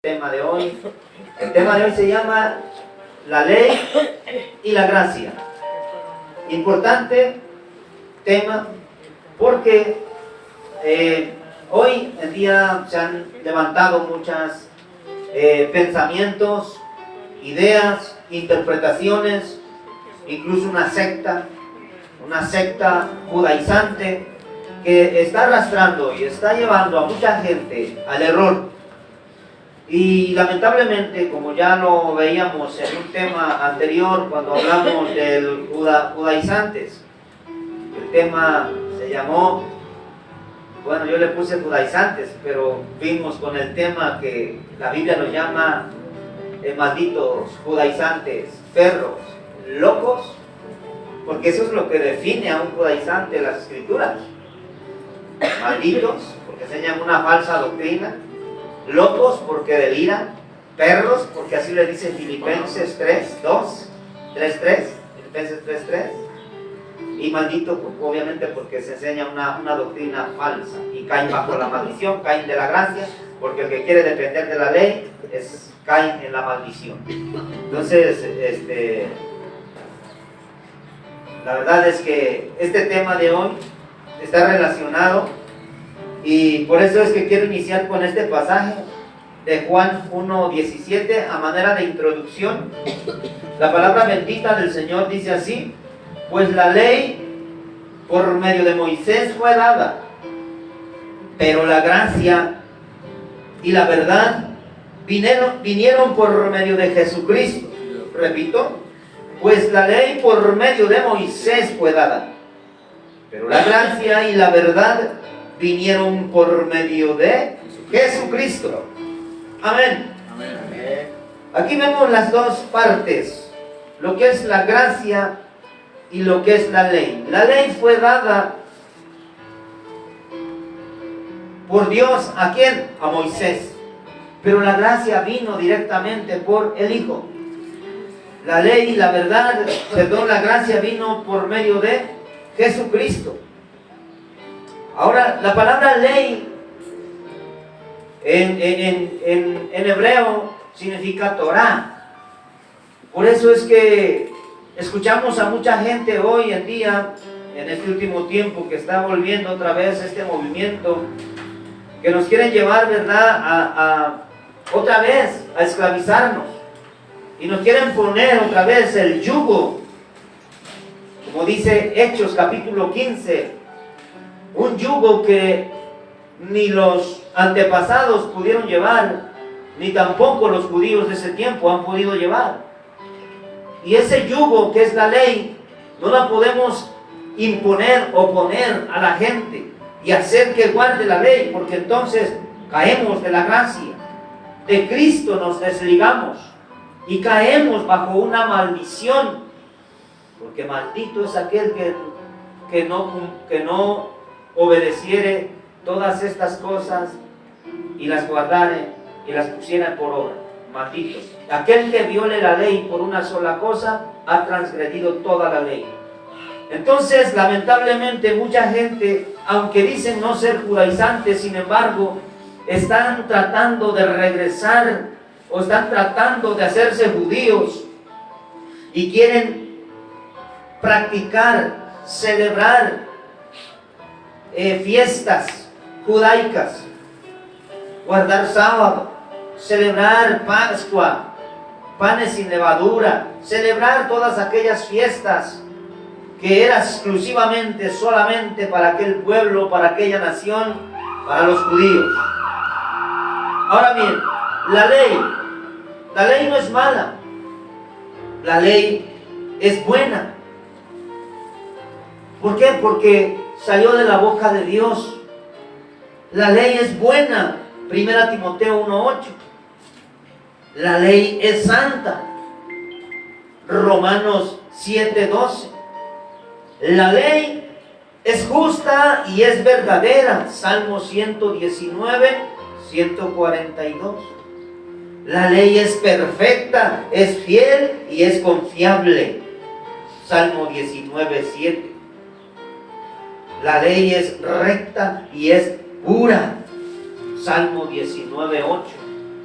tema de hoy. El tema de hoy se llama la ley y la gracia. Importante tema porque hoy en día se han levantado muchos pensamientos, ideas, interpretaciones, incluso una secta judaizante que está arrastrando y está llevando a mucha gente al error. Y lamentablemente, como ya lo veíamos en un tema anterior cuando hablamos del judaizantes, el tema se llamó, bueno, yo le puse judaizantes, pero vimos con el tema que la Biblia los llama malditos judaizantes, perros, locos, porque eso es lo que define a un judaizante en las escrituras. Malditos, porque enseñan una falsa doctrina. Locos porque deliran, perros porque así le dice Filipenses 3:3, Filipenses 3:3, y maldito obviamente porque se enseña una doctrina falsa y caen bajo la maldición, caen de la gracia, porque el que quiere depender de la ley caen en la maldición. Entonces, la verdad es que este tema de hoy está relacionado. Y por eso es que quiero iniciar con este pasaje de Juan 1:17 a manera de introducción. La palabra bendita del Señor dice así: pues la ley por medio de Moisés fue dada, pero la gracia y la verdad vinieron por medio de Jesucristo. Repito, pues la ley por medio de Moisés fue dada, pero la gracia y la verdad vinieron por medio de Jesucristo. Amén. Amén. Aquí vemos las dos partes, lo que es la gracia y lo que es la ley. La ley fue dada por Dios, ¿a quién? A Moisés. Pero la gracia vino directamente por el Hijo. La ley y la verdad, la gracia vino por medio de Jesucristo. Ahora, la palabra ley en hebreo significa Torah. Por eso es que escuchamos a mucha gente hoy en día, en este último tiempo, que está volviendo otra vez este movimiento, que nos quieren llevar, ¿verdad?, otra vez a esclavizarnos. Y nos quieren poner otra vez el yugo, como dice Hechos capítulo 15, un yugo que ni los antepasados pudieron llevar, ni tampoco los judíos de ese tiempo han podido llevar. Y ese yugo que es la ley, no la podemos imponer o poner a la gente y hacer que guarde la ley, porque entonces caemos de la gracia. De Cristo nos desligamos y caemos bajo una maldición, porque maldito es aquel que no obedeciere todas estas cosas y las guardare y las pusiera por obra. Maldito. Aquel que viole la ley por una sola cosa ha transgredido toda la ley. Entonces, lamentablemente, mucha gente, aunque dicen no ser judaizantes, sin embargo, están tratando de regresar o están tratando de hacerse judíos y quieren practicar, celebrar fiestas judaicas, guardar sábado, celebrar Pascua, panes sin levadura, celebrar todas aquellas fiestas que eran exclusivamente, solamente para aquel pueblo, para aquella nación, para los judíos. Ahora bien, la ley no es mala, la ley es buena. ¿Por qué? Porque salió de la boca de Dios. La ley es buena. 1 Timoteo 1:8. La ley es santa. Romanos 7:12. La ley es justa y es verdadera. Salmo 119:142. La ley es perfecta, es fiel y es confiable. Salmo 19:7. La ley es recta y es pura. Salmo 19:8.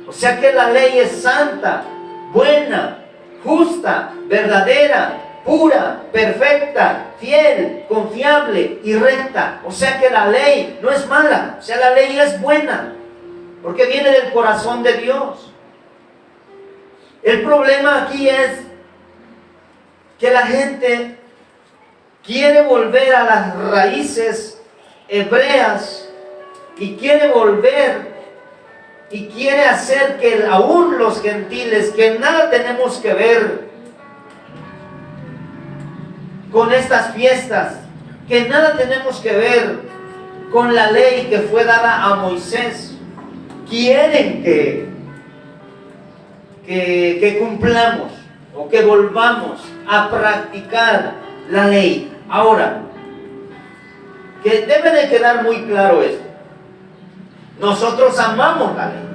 O sea que la ley es santa, buena, justa, verdadera, pura, perfecta, fiel, confiable y recta. O sea que la ley no es mala, o sea, la ley es buena, porque viene del corazón de Dios. El problema aquí es que la gente quiere volver a las raíces hebreas y quiere volver y quiere hacer que aún los gentiles, que nada tenemos que ver con estas fiestas, que nada tenemos que ver con la ley que fue dada a Moisés, quieren que cumplamos o que volvamos a practicar la ley. Ahora, que debe de quedar muy claro esto. Nosotros amamos la ley.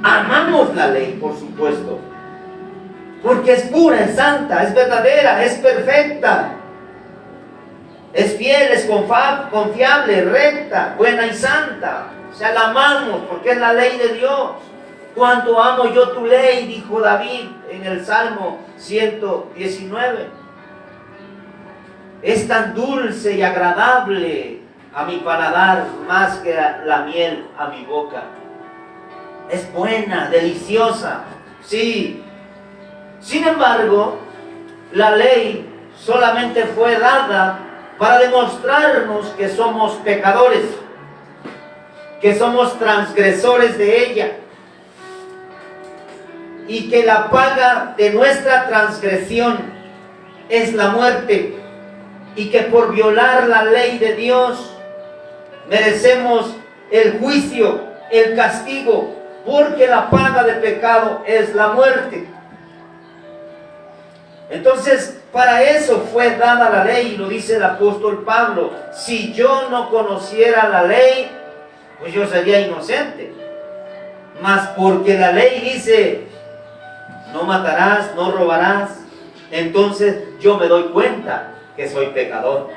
Amamos la ley, por supuesto. Porque es pura, es santa, es verdadera, es perfecta. Es fiel, es confiable, recta, buena y santa. O sea, la amamos porque es la ley de Dios. Cuánto amo yo tu ley, dijo David en el Salmo 119. Es tan dulce y agradable a mi paladar más que la miel a mi boca. Es buena, deliciosa, sí. Sin embargo, la ley solamente fue dada para demostrarnos que somos pecadores, que somos transgresores de ella, y que la paga de nuestra transgresión es la muerte, y que por violar la ley de Dios merecemos el juicio, el castigo, porque la paga del pecado es la muerte. Entonces, para eso fue dada la ley, y lo dice el apóstol Pablo: si yo no conociera la ley, pues yo sería inocente. Mas porque la ley dice: no matarás, no robarás, entonces yo me doy cuenta que soy pecador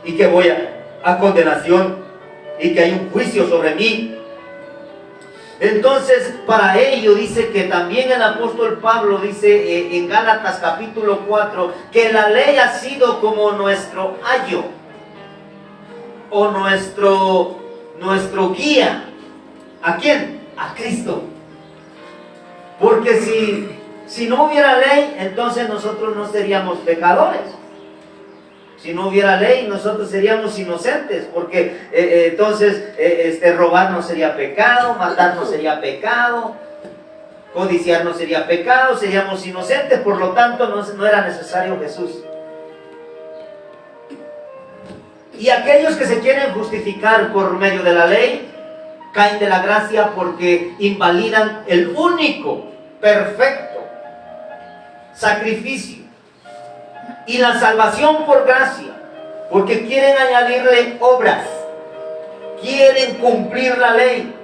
y que voy a condenación y que hay un juicio sobre mí. Entonces, para ello dice que también el apóstol Pablo dice en Gálatas capítulo 4 que la ley ha sido como nuestro ayo o nuestro guía. ¿A quién? A Cristo. Porque si no hubiera ley, entonces nosotros no seríamos pecadores. Si no hubiera ley, nosotros seríamos inocentes, porque entonces robar no sería pecado, matar no sería pecado, codiciar no sería pecado, seríamos inocentes, por lo tanto no era necesario Jesús. Y aquellos que se quieren justificar por medio de la ley, caen de la gracia porque invalidan el único, perfecto sacrificio y la salvación por gracia, porque quieren añadirle obras, quieren cumplir la ley.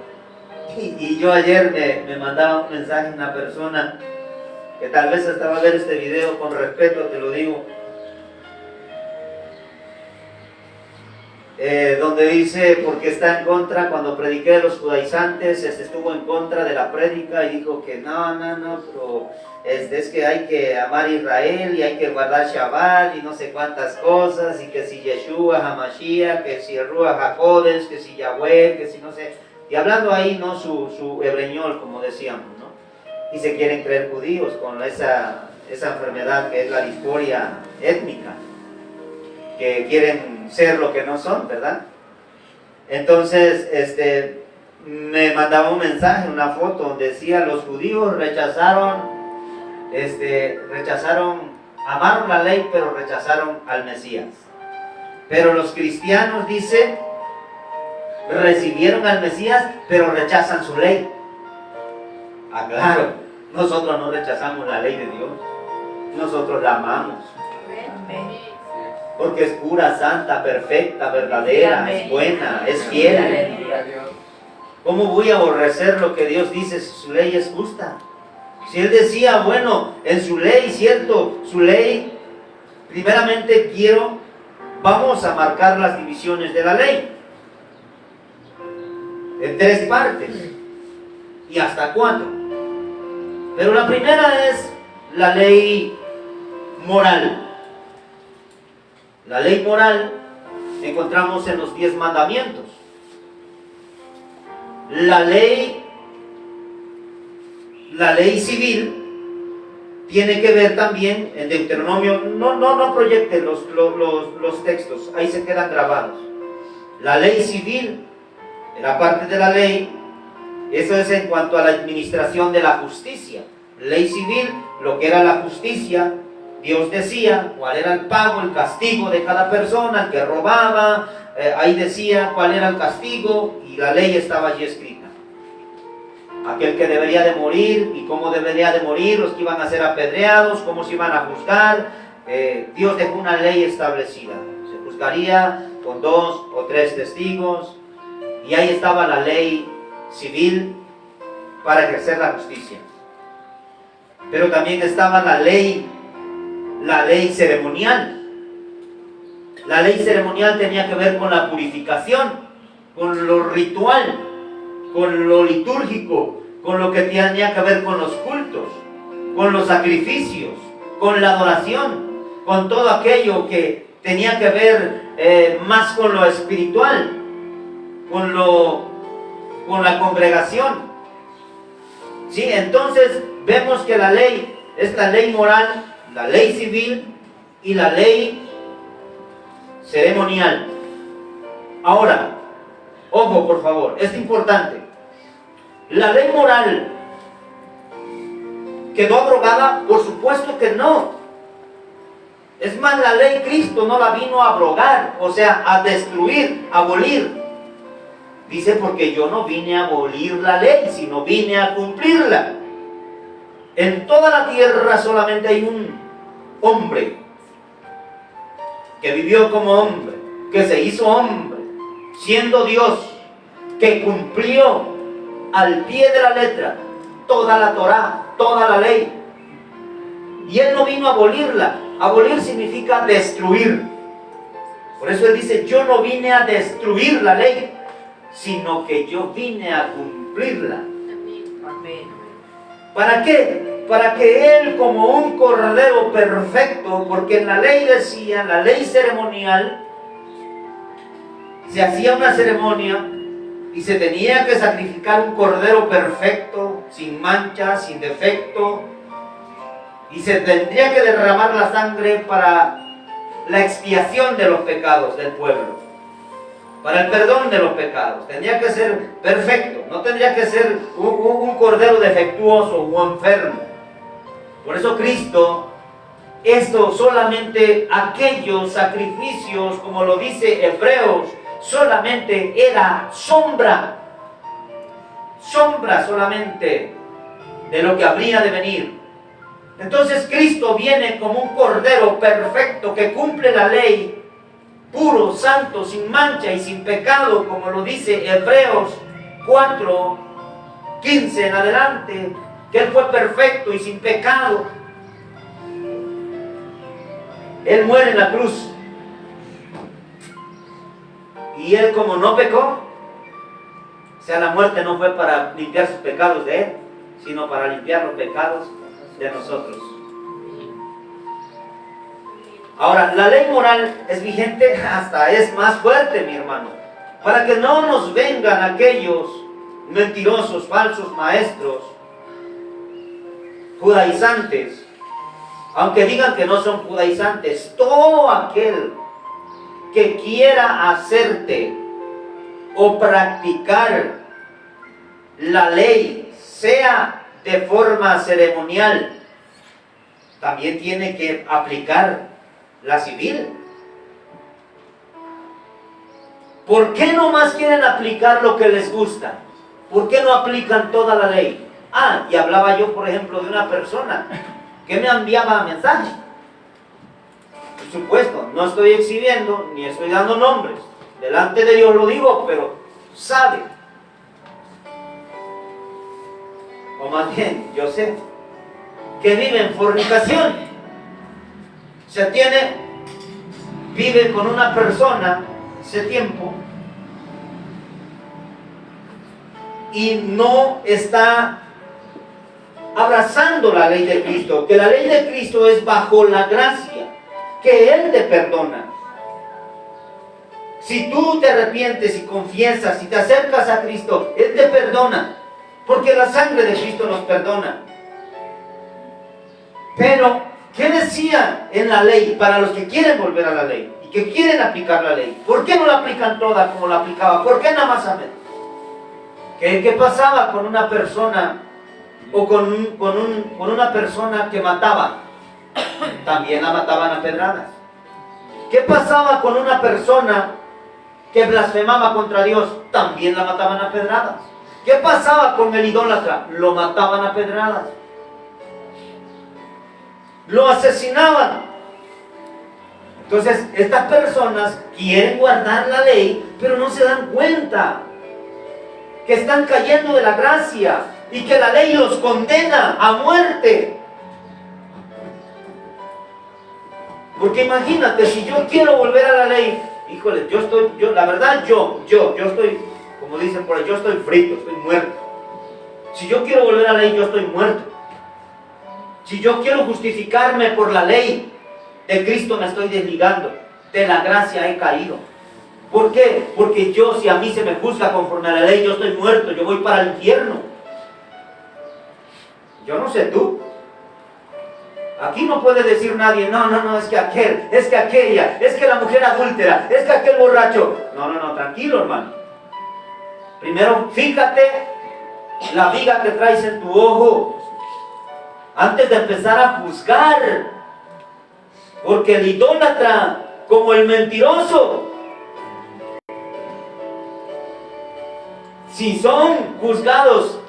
Y yo ayer me mandaba un mensaje a una persona que tal vez hasta va a ver este video, con respeto te lo digo, donde dice, porque está en contra, cuando prediqué de los judaizantes, estuvo en contra de la prédica y dijo que no, pero es que hay que amar a Israel y hay que guardar Shabbat y no sé cuántas cosas, y que si Yeshua HaMashiach, que si el Ruach HaKodesh, que si Yahweh, que si no sé, y hablando ahí, ¿no?, su hebreñol, como decíamos, ¿no? Y se quieren creer judíos con esa enfermedad que es la disforia étnica, que quieren ser lo que no son, ¿verdad? Entonces, me mandaba un mensaje, una foto, donde decía: los judíos rechazaron, amaron la ley, pero rechazaron al Mesías. Pero los cristianos, dice, recibieron al Mesías, pero rechazan su ley. Ah, claro, nosotros no rechazamos la ley de Dios, nosotros la amamos. Amén. Porque es pura, santa, perfecta, verdadera, es buena, es fiel. ¿Cómo voy a aborrecer lo que Dios dice si su ley es justa? Si Él decía, bueno, en su ley, cierto, su ley, primeramente vamos a marcar las divisiones de la ley en 3 partes. y hasta 4. Pero la primera es la ley moral. La ley moral encontramos en los 10 mandamientos. La ley civil tiene que ver también en Deuteronomio. No proyecten los textos, ahí se quedan grabados. La ley civil era parte de la ley. Eso es en cuanto a la administración de la justicia. Ley civil, lo que era la justicia. Dios decía cuál era el pago, el castigo de cada persona, el que robaba, ahí decía cuál era el castigo y la ley estaba allí escrita. Aquel que debería de morir y cómo debería de morir, los que iban a ser apedreados, cómo se iban a juzgar. Dios dejó una ley establecida. Se juzgaría con 2 o 3 testigos y ahí estaba la ley civil para ejercer la justicia. Pero también estaba la ley ceremonial. La ley ceremonial tenía que ver con la purificación, con lo ritual, con lo litúrgico, con lo que tenía que ver con los cultos, con los sacrificios, con la adoración, con todo aquello que tenía que ver más con lo espiritual, con la congregación. ¿Sí? Entonces vemos que la ley es la ley moral, la ley civil y la ley ceremonial. Ahora, ojo por favor, es importante. ¿La ley moral quedó abrogada? Por supuesto que no. Es más, la ley Cristo no la vino a abrogar, o sea, a destruir, a abolir. Dice, porque yo no vine a abolir la ley, sino vine a cumplirla. En toda la tierra solamente hay un hombre que vivió como hombre, que se hizo hombre, siendo Dios, que cumplió al pie de la letra toda la Torá, toda la ley. Y Él no vino a abolirla. Abolir significa destruir. Por eso Él dice, yo no vine a destruir la ley, sino que yo vine a cumplirla. Amén. ¿Para qué? Para que Él, como un cordero perfecto, porque en la ley decía, la ley ceremonial, se hacía una ceremonia y se tenía que sacrificar un cordero perfecto, sin mancha, sin defecto, y se tendría que derramar la sangre para la expiación de los pecados del pueblo, para el perdón de los pecados. Tendría que ser perfecto, no tendría que ser un cordero defectuoso o enfermo. Por eso Cristo, esto solamente aquellos sacrificios, como lo dice Hebreos, solamente era sombra solamente de lo que habría de venir. Entonces Cristo viene como un cordero perfecto que cumple la ley, puro, santo, sin mancha y sin pecado, como lo dice Hebreos 4:15 en adelante, que Él fue perfecto y sin pecado. Él muere en la cruz y Él, como no pecó, o sea, la muerte no fue para limpiar sus pecados de Él, sino para limpiar los pecados de nosotros. Ahora, la ley moral es vigente, hasta es más fuerte, mi hermano, para que no nos vengan aquellos mentirosos, falsos maestros, judaizantes, aunque digan que no son judaizantes. Todo aquel que quiera hacerte o practicar la ley, sea de forma ceremonial, también tiene que aplicar la civil. ¿Por qué nomás quieren aplicar lo que les gusta? ¿Por qué no aplican toda la ley? Y hablaba yo, por ejemplo, de una persona que me enviaba mensajes. Por supuesto, no estoy exhibiendo ni estoy dando nombres. Delante de Dios lo digo, pero sabe. O más bien, yo sé que vive en fornicación. Vive con una persona hace tiempo y no está abrazando la ley de Cristo, que la ley de Cristo es bajo la gracia, que Él te perdona. Si tú te arrepientes y confiesas y te acercas a Cristo, Él te perdona, porque la sangre de Cristo nos perdona. Pero, ¿qué decía en la ley para los que quieren volver a la ley y que quieren aplicar la ley? ¿Por qué no la aplican toda como la aplicaba? ¿Por qué nada más a menos? ¿Qué pasaba con una persona o con una persona que mataba? También la mataban a pedradas. ¿Qué pasaba con una persona que blasfemaba contra Dios? También la mataban a pedradas. ¿Qué pasaba con el idólatra? Lo mataban a pedradas. Lo asesinaban. Entonces, estas personas quieren guardar la ley, pero no se dan cuenta que están cayendo de la gracia y que la ley los condena a muerte. Porque imagínate, si yo quiero volver a la ley, híjole, la verdad yo estoy, como dicen por ahí, yo estoy frito, estoy muerto. Si yo quiero volver a la ley, yo estoy muerto. Si yo quiero justificarme por la ley de Cristo, me estoy desligando. De la gracia he caído. ¿Por qué? Porque si a mí se me juzga conforme a la ley, yo estoy muerto, yo voy para el infierno. Yo no sé tú. Aquí no puede decir nadie, no, es que aquel, es que aquella, es que la mujer adúltera, es que aquel borracho. No, tranquilo, hermano. Primero, fíjate la viga que traes en tu ojo antes de empezar a juzgar. Porque el idólatra, como el mentiroso, si son juzgados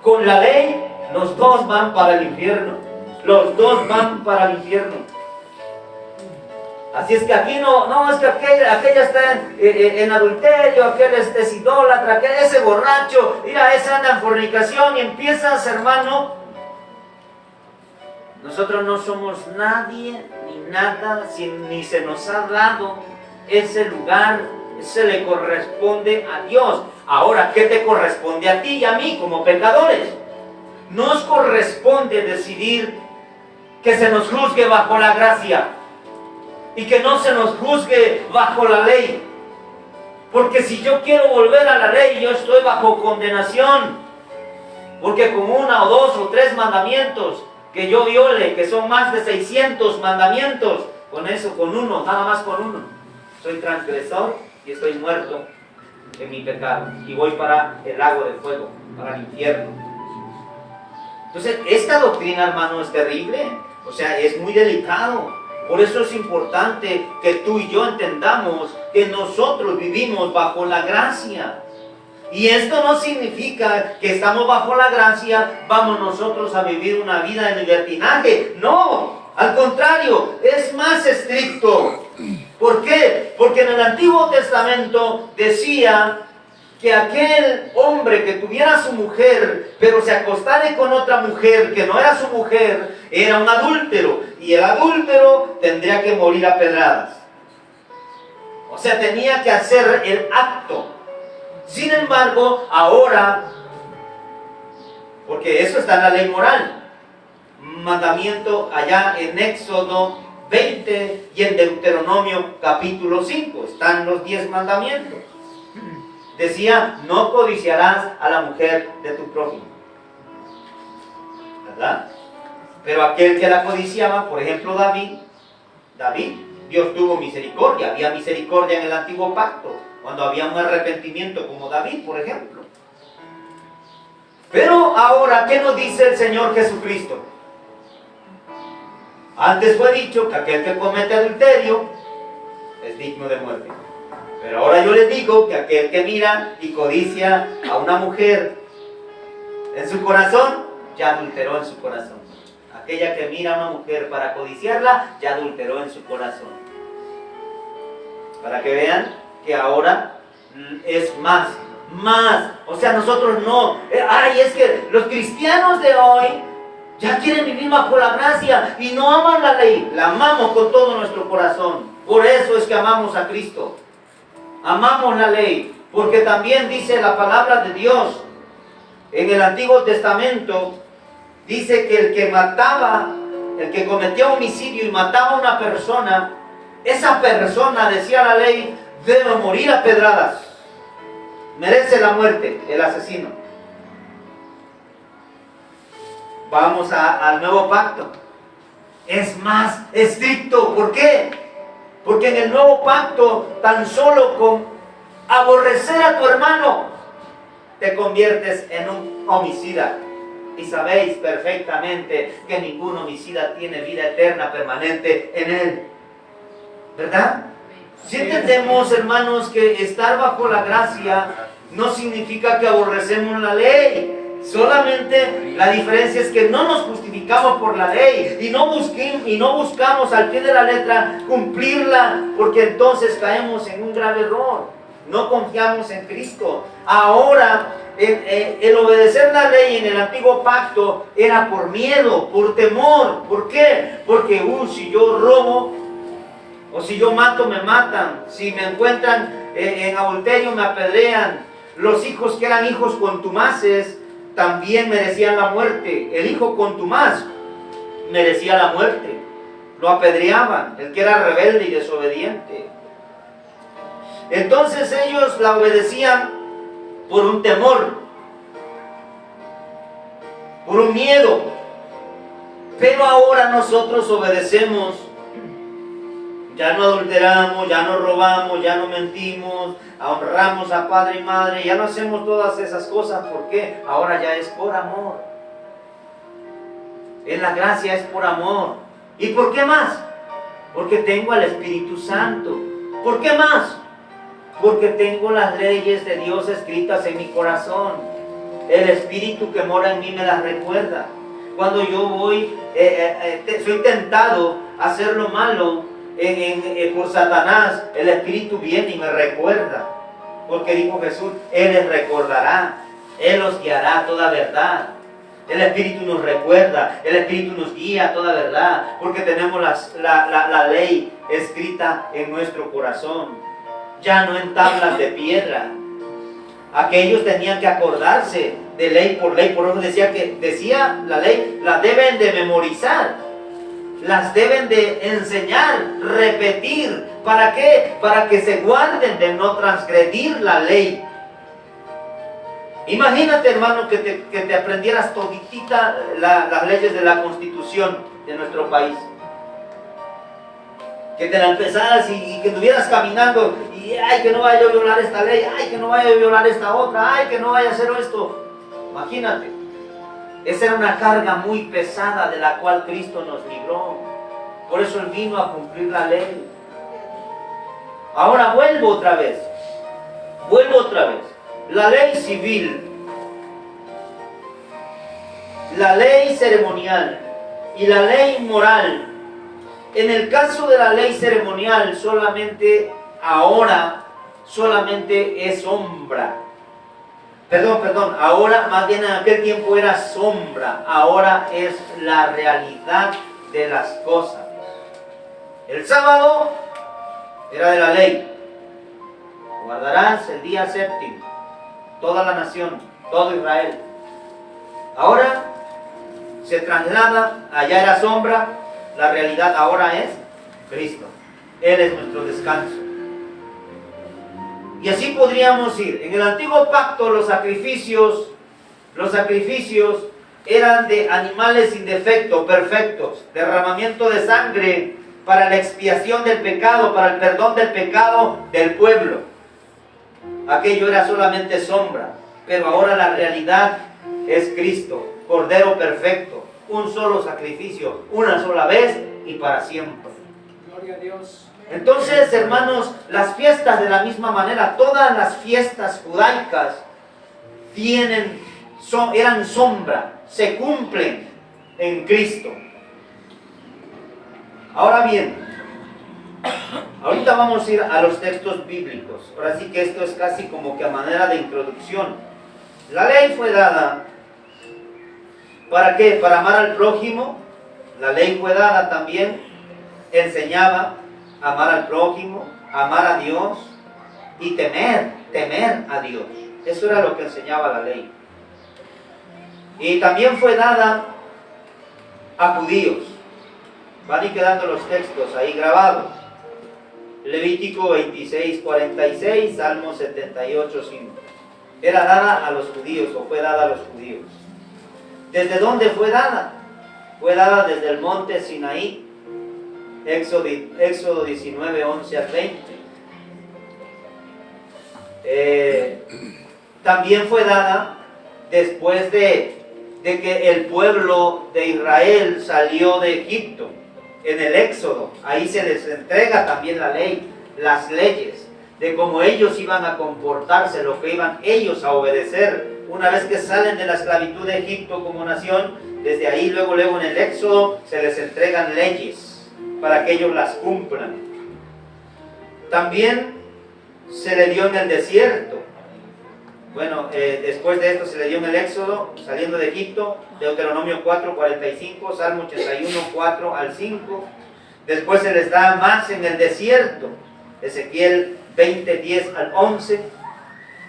con la ley, los dos van para el infierno. Los dos van para el infierno. Así es que aquí no es que aquella está en adulterio, aquel es idólatra, aquel ese borracho, mira, ese anda en fornicación y empiezas, hermano. Nosotros no somos nadie ni nada, ni se nos ha dado ese lugar, se le corresponde a Dios. Ahora, ¿qué te corresponde a ti y a mí como pecadores? Nos corresponde decidir que se nos juzgue bajo la gracia y que no se nos juzgue bajo la ley. Porque si yo quiero volver a la ley, yo estoy bajo condenación. Porque con 1 o 2 o 3 mandamientos que yo viole, que son más de 600 mandamientos, con eso, con uno, nada más con uno, soy transgresor y estoy muerto en mi pecado y voy para el lago de fuego, para el infierno. Entonces, esta doctrina, hermano, es terrible, o sea, es muy delicado. Por eso es importante que tú y yo entendamos que nosotros vivimos bajo la gracia. Y esto no significa que estamos bajo la gracia, vamos nosotros a vivir una vida de libertinaje. No, al contrario, es más estricto. ¿Por qué? Porque en el Antiguo Testamento decía que aquel hombre que tuviera a su mujer, pero se acostara con otra mujer que no era su mujer, era un adúltero. Y el adúltero tendría que morir a pedradas. O sea, tenía que hacer el acto. Sin embargo, ahora, porque eso está en la ley moral, mandamiento allá en Éxodo 20 y en Deuteronomio capítulo 5, están los 10 mandamientos. Decía, no codiciarás a la mujer de tu prójimo, ¿verdad? Pero aquel que la codiciaba, por ejemplo David, Dios tuvo misericordia, había misericordia en el antiguo pacto, cuando había un arrepentimiento como David, por ejemplo. Pero ahora, ¿qué nos dice el Señor Jesucristo? Antes fue dicho que aquel que comete adulterio es digno de muerte. Pero ahora yo les digo que aquel que mira y codicia a una mujer en su corazón, ya adulteró en su corazón. Aquella que mira a una mujer para codiciarla, ya adulteró en su corazón. Para que vean que ahora es más. O sea, nosotros no. Es que los cristianos de hoy ya quieren vivir bajo la gracia y no aman la ley. La amamos con todo nuestro corazón. Por eso es que amamos a Cristo. Amamos la ley, porque también dice la palabra de Dios En el Antiguo Testamento dice que el que mataba, el que cometía homicidio y mataba a una persona, esa persona, decía la ley, debe morir a pedradas. Merece la muerte el asesino. Vamos al nuevo pacto. Es más estricto. ¿Por qué? Porque en el nuevo pacto, tan solo con aborrecer a tu hermano, te conviertes en un homicida. Y sabéis perfectamente que ningún homicida tiene vida eterna permanente en él. ¿Verdad? Si entendemos, hermanos, que estar bajo la gracia no significa que aborrecemos la ley. Solamente la diferencia es que no nos justificamos por la ley y no buscamos al pie de la letra cumplirla, porque entonces caemos en un grave error. No confiamos en Cristo. Ahora, el obedecer la ley en el antiguo pacto era por miedo, por temor. ¿Por qué? Porque si yo robo o si yo mato, me matan. Si me encuentran en adulterio, me apedrean. Los hijos que eran hijos contumaces también merecían la muerte. El hijo contumaz merecía la muerte. Lo apedreaban, el que era rebelde y desobediente. Entonces ellos la obedecían por un temor, por un miedo. Pero ahora nosotros obedecemos. Ya no adulteramos, ya no robamos, ya no mentimos, honramos a padre y madre, ya no hacemos todas esas cosas. ¿Por qué? Ahora ya es por amor. En la gracia es por amor. ¿Y por qué más? Porque tengo al Espíritu Santo. ¿Por qué más? Porque tengo las leyes de Dios escritas en mi corazón. El Espíritu que mora en mí me las recuerda. Cuando yo soy tentado a hacer lo malo por Satanás, el Espíritu viene y me recuerda. Porque dijo Jesús, Él les recordará, Él los guiará a toda verdad. El Espíritu nos recuerda, el Espíritu nos guía a toda verdad, porque tenemos la ley escrita en nuestro corazón, ya no en tablas de piedra. Aquellos tenían que acordarse de ley, por eso decía la ley, la deben de memorizar. Las deben de enseñar, repetir. ¿Para qué? Para que se guarden de no transgredir la ley. Imagínate, hermano, que te aprendieras toditita las leyes de la Constitución de nuestro país. Que te la empezaras y que estuvieras caminando y ay, que no vaya a violar esta ley, ay, que no vaya a violar esta otra, ay, que no vaya a hacer esto. Imagínate. Esa era una carga muy pesada de la cual Cristo nos libró. Por eso Él vino a cumplir la ley. Ahora vuelvo otra vez. La ley civil, la ley ceremonial y la ley moral. En el caso de la ley ceremonial, ahora es sombra. Ahora más bien en aquel tiempo era sombra, ahora es la realidad de las cosas. El sábado era de la ley. Guardarás el día séptimo, toda la nación, todo Israel. Ahora se traslada, allá era sombra, la realidad ahora es Cristo. Él es nuestro descanso. Y así podríamos ir. En el antiguo pacto los sacrificios eran de animales sin defecto, perfectos, derramamiento de sangre para la expiación del pecado, para el perdón del pecado del pueblo. Aquello era solamente sombra, pero ahora la realidad es Cristo, Cordero perfecto, un solo sacrificio, una sola vez y para siempre. Gloria a Dios. Entonces, hermanos, las fiestas de la misma manera, todas las fiestas judaicas eran sombra, se cumplen en Cristo. Ahora bien, ahorita vamos a ir a los textos bíblicos. Ahora sí que esto es casi como que a manera de introducción. La ley fue dada, ¿para qué? Para amar al prójimo. La ley fue dada también, enseñaba amar al prójimo, amar a Dios y temer a Dios. Eso era lo que enseñaba la ley. Y también fue dada a judíos. Van a ir quedando los textos ahí grabados. Levítico 26, 46, Salmo 78, 5. Era dada a los judíos, o fue dada a los judíos. ¿Desde dónde fue dada? Fue dada desde el monte Sinaí, Éxodo 19, 11 al 20. También fue dada después de que el pueblo de Israel salió de Egipto, en el Éxodo. Ahí se les entrega también la ley, las leyes, de cómo ellos iban a comportarse, lo que iban ellos a obedecer. Una vez que salen de la esclavitud de Egipto como nación, desde ahí luego en el Éxodo se les entregan leyes para que ellos las cumplan. También se le dio en el desierto. Bueno, después de esto se le dio en el Éxodo, saliendo de Egipto, Deuteronomio 4, 45, Salmo 81, 4 al 5. Después se les da más en el desierto, Ezequiel 20, 10 al 11.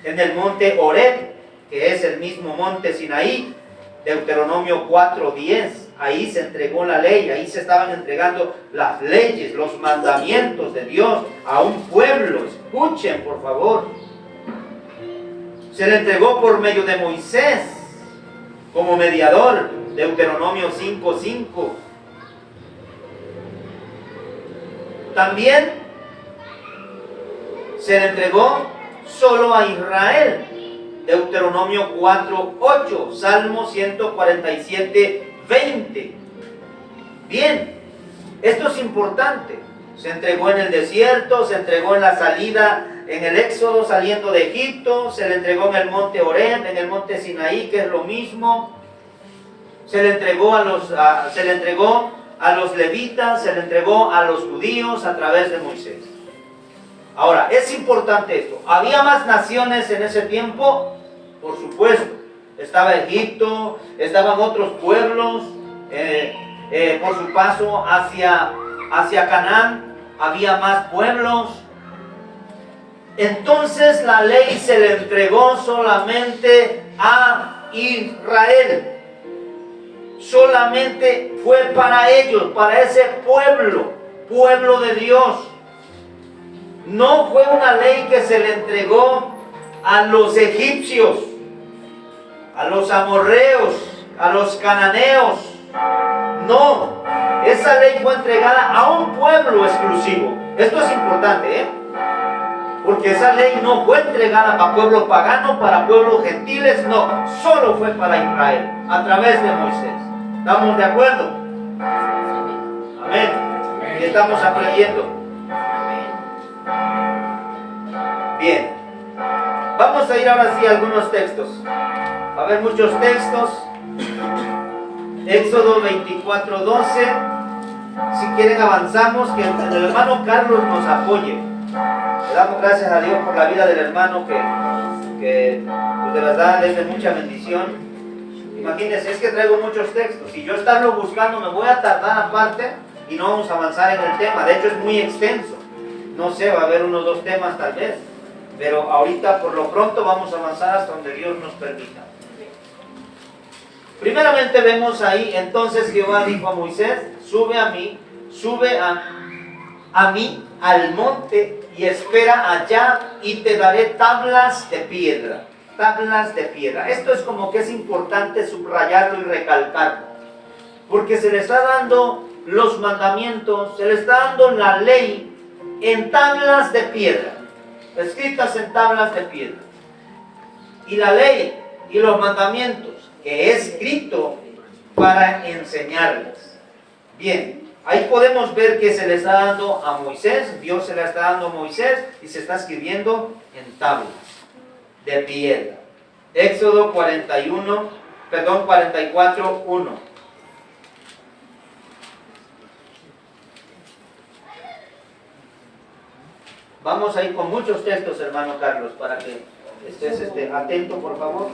En el monte Horeb, que es el mismo monte Sinaí, Deuteronomio 4, 10. Ahí se entregó la ley, ahí se estaban entregando las leyes, los mandamientos de Dios a un pueblo. Escuchen, por favor. Se le entregó por medio de Moisés como mediador, Deuteronomio 5, 5. También se le entregó solo a Israel, Deuteronomio 4, 8, Salmo 147, 20. Bien, esto es importante. Se entregó en el desierto, se entregó en la salida, en el Éxodo saliendo de Egipto, se le entregó en el monte Horeb, en el monte Sinaí, que es lo mismo. Se le entregó a los levitas, se le entregó a los judíos a través de Moisés. Ahora, es importante esto. ¿Había más naciones en ese tiempo? Por supuesto. Estaba Egipto, estaban otros pueblos, por su paso hacia Canaán, había más pueblos. Entonces la ley se le entregó solamente a Israel. Solamente fue para ellos, para ese pueblo de Dios. No fue una ley que se le entregó a los egipcios, a los amorreos, a los cananeos. No, esa ley fue entregada a un pueblo exclusivo. Esto es importante, porque esa ley no fue entregada para pueblo pagano, para pueblos gentiles, no, solo fue para Israel, a través de Moisés. ¿Estamos de acuerdo? Amén. Y estamos aprendiendo. Bien, vamos a ir ahora sí a algunos textos. Va a haber muchos textos. Éxodo 24, 12. Si quieren avanzamos, que el hermano Carlos nos apoye. Le damos gracias a Dios por la vida del hermano que pues de verdad es de mucha bendición. Imagínense, es que traigo muchos textos. Si yo estarlo buscando me voy a tardar aparte y no vamos a avanzar en el tema. De hecho es muy extenso. No sé, va a haber unos 2 temas tal vez. Pero ahorita por lo pronto vamos a avanzar hasta donde Dios nos permita. Primeramente vemos ahí, entonces Jehová dijo a Moisés, sube a mí al monte y espera allá y te daré tablas de piedra. Tablas de piedra. Esto es como que es importante subrayarlo y recalcarlo. Porque se le está dando los mandamientos, se le está dando la ley en tablas de piedra. Escritas en tablas de piedra. Y la ley y los mandamientos que es escrito para enseñarles. Bien, ahí podemos ver que se le está dando a Moisés, Dios se le está dando a Moisés y se está escribiendo en tablas de piedra. Éxodo 44, 1. Vamos a ir con muchos textos, hermano Carlos, para que estés atento, por favor.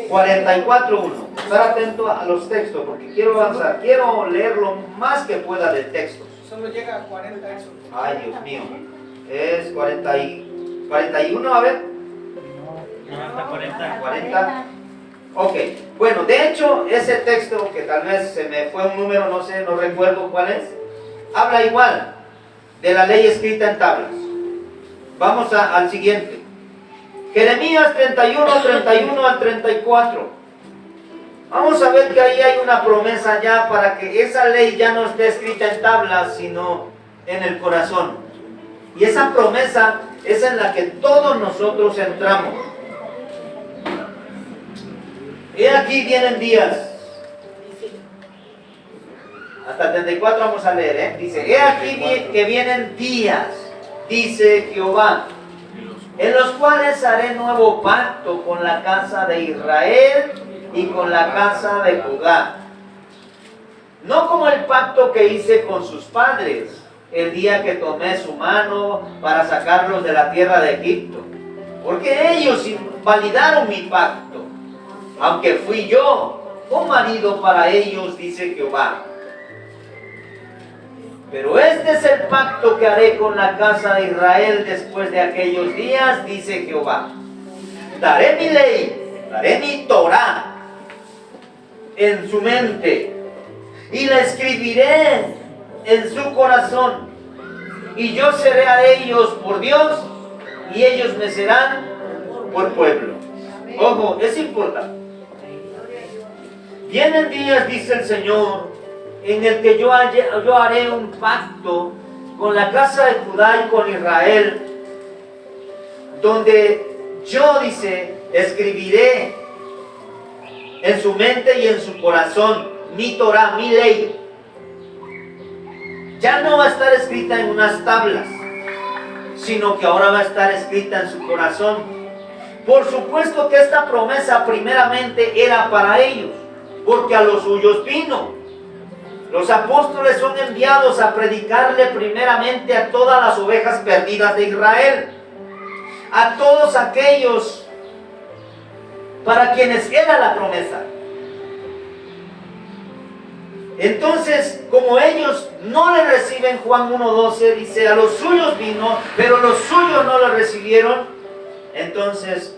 44.1. Estar atento a los textos, porque quiero avanzar. Quiero leer lo más que pueda del texto. Solo llega a 40 eso. Ay, Dios mío. Es 41, a ver. No, hasta 40. 40. Ok, bueno, de hecho, ese texto, que tal vez se me fue un número, no sé, no recuerdo cuál es, habla igual de la ley escrita en tablas. Vamos al siguiente. Jeremías 31, 31 al 34. Vamos a ver que ahí hay una promesa ya para que esa ley ya no esté escrita en tablas, sino en el corazón. Y esa promesa es en la que todos nosotros entramos. He aquí vienen días. Hasta 34 vamos a leer, Dice, he aquí que vienen días, dice Jehová, en los cuales haré nuevo pacto con la casa de Israel y con la casa de Judá. No como el pacto que hice con sus padres, el día que tomé su mano para sacarlos de la tierra de Egipto. Porque ellos invalidaron mi pacto, aunque fui yo un marido para ellos, dice Jehová. Pero este es el pacto que haré con la casa de Israel después de aquellos días, dice Jehová. Daré mi ley, daré mi Torah en su mente y la escribiré en su corazón. Y yo seré a ellos por Dios y ellos me serán por pueblo. Ojo, es importante. Vienen días, dice el Señor, en el que yo haré un pacto con la casa de Judá y con Israel, donde yo, dice, escribiré en su mente y en su corazón mi Torah, mi ley. Ya no va a estar escrita en unas tablas, sino que ahora va a estar escrita en su corazón. Por supuesto que esta promesa primeramente era para ellos, porque a los suyos vino. Los apóstoles son enviados a predicarle primeramente a todas las ovejas perdidas de Israel, a todos aquellos para quienes era la promesa. Entonces, como ellos no le reciben, Juan 1:12 dice, a los suyos vino, pero los suyos no lo recibieron. Entonces,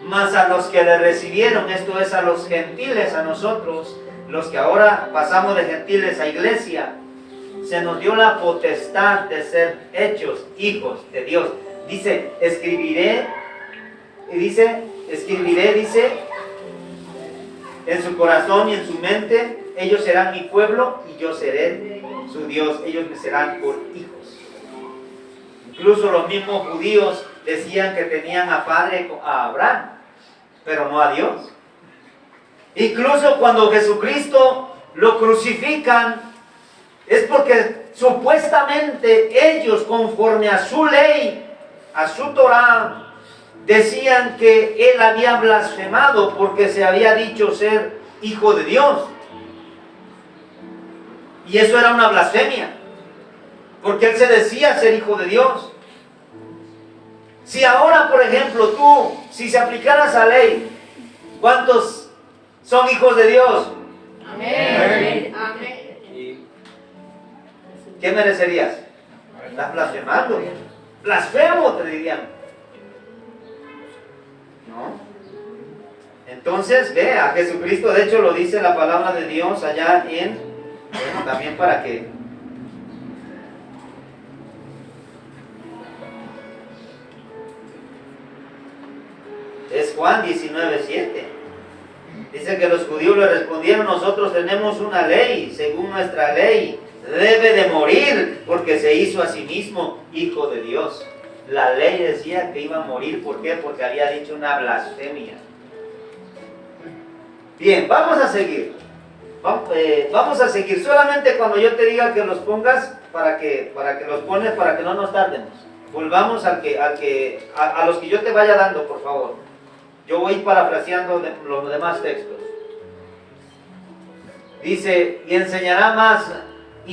más a los que le recibieron, esto es a los gentiles, a nosotros, los que ahora pasamos de gentiles a iglesia, se nos dio la potestad de ser hechos hijos de Dios. Dice, escribiré, dice, en su corazón y en su mente, ellos serán mi pueblo y yo seré su Dios, ellos me serán por hijos. Incluso los mismos judíos decían que tenían a padre a Abraham, pero no a Dios. Incluso cuando Jesucristo lo crucifican, es porque supuestamente ellos, conforme a su ley, a su Torah, decían que él había blasfemado porque se había dicho ser hijo de Dios. Y eso era una blasfemia, porque él se decía ser hijo de Dios. Si ahora, por ejemplo, tú, si se aplicara esa ley, ¿cuántos son hijos de Dios? Amén. Amén. ¿Qué merecerías? Estás blasfemando. Blasfemo, te dirían. ¿No? Entonces, ve, a Jesucristo, de hecho lo dice la palabra de Dios allá en, bueno, también para que es Juan 19:7. Dice que los judíos le respondieron, nosotros tenemos una ley, según nuestra ley debe de morir porque se hizo a sí mismo hijo de Dios. La ley decía que iba a morir, ¿por qué? Porque había dicho una blasfemia. Bien, vamos a seguir. Vamos a seguir. Solamente cuando yo te diga que los pongas, para que los pones, para que no nos tardemos. Volvamos a los que yo te vaya dando, por favor. Yo voy parafraseando los demás textos. Dice, y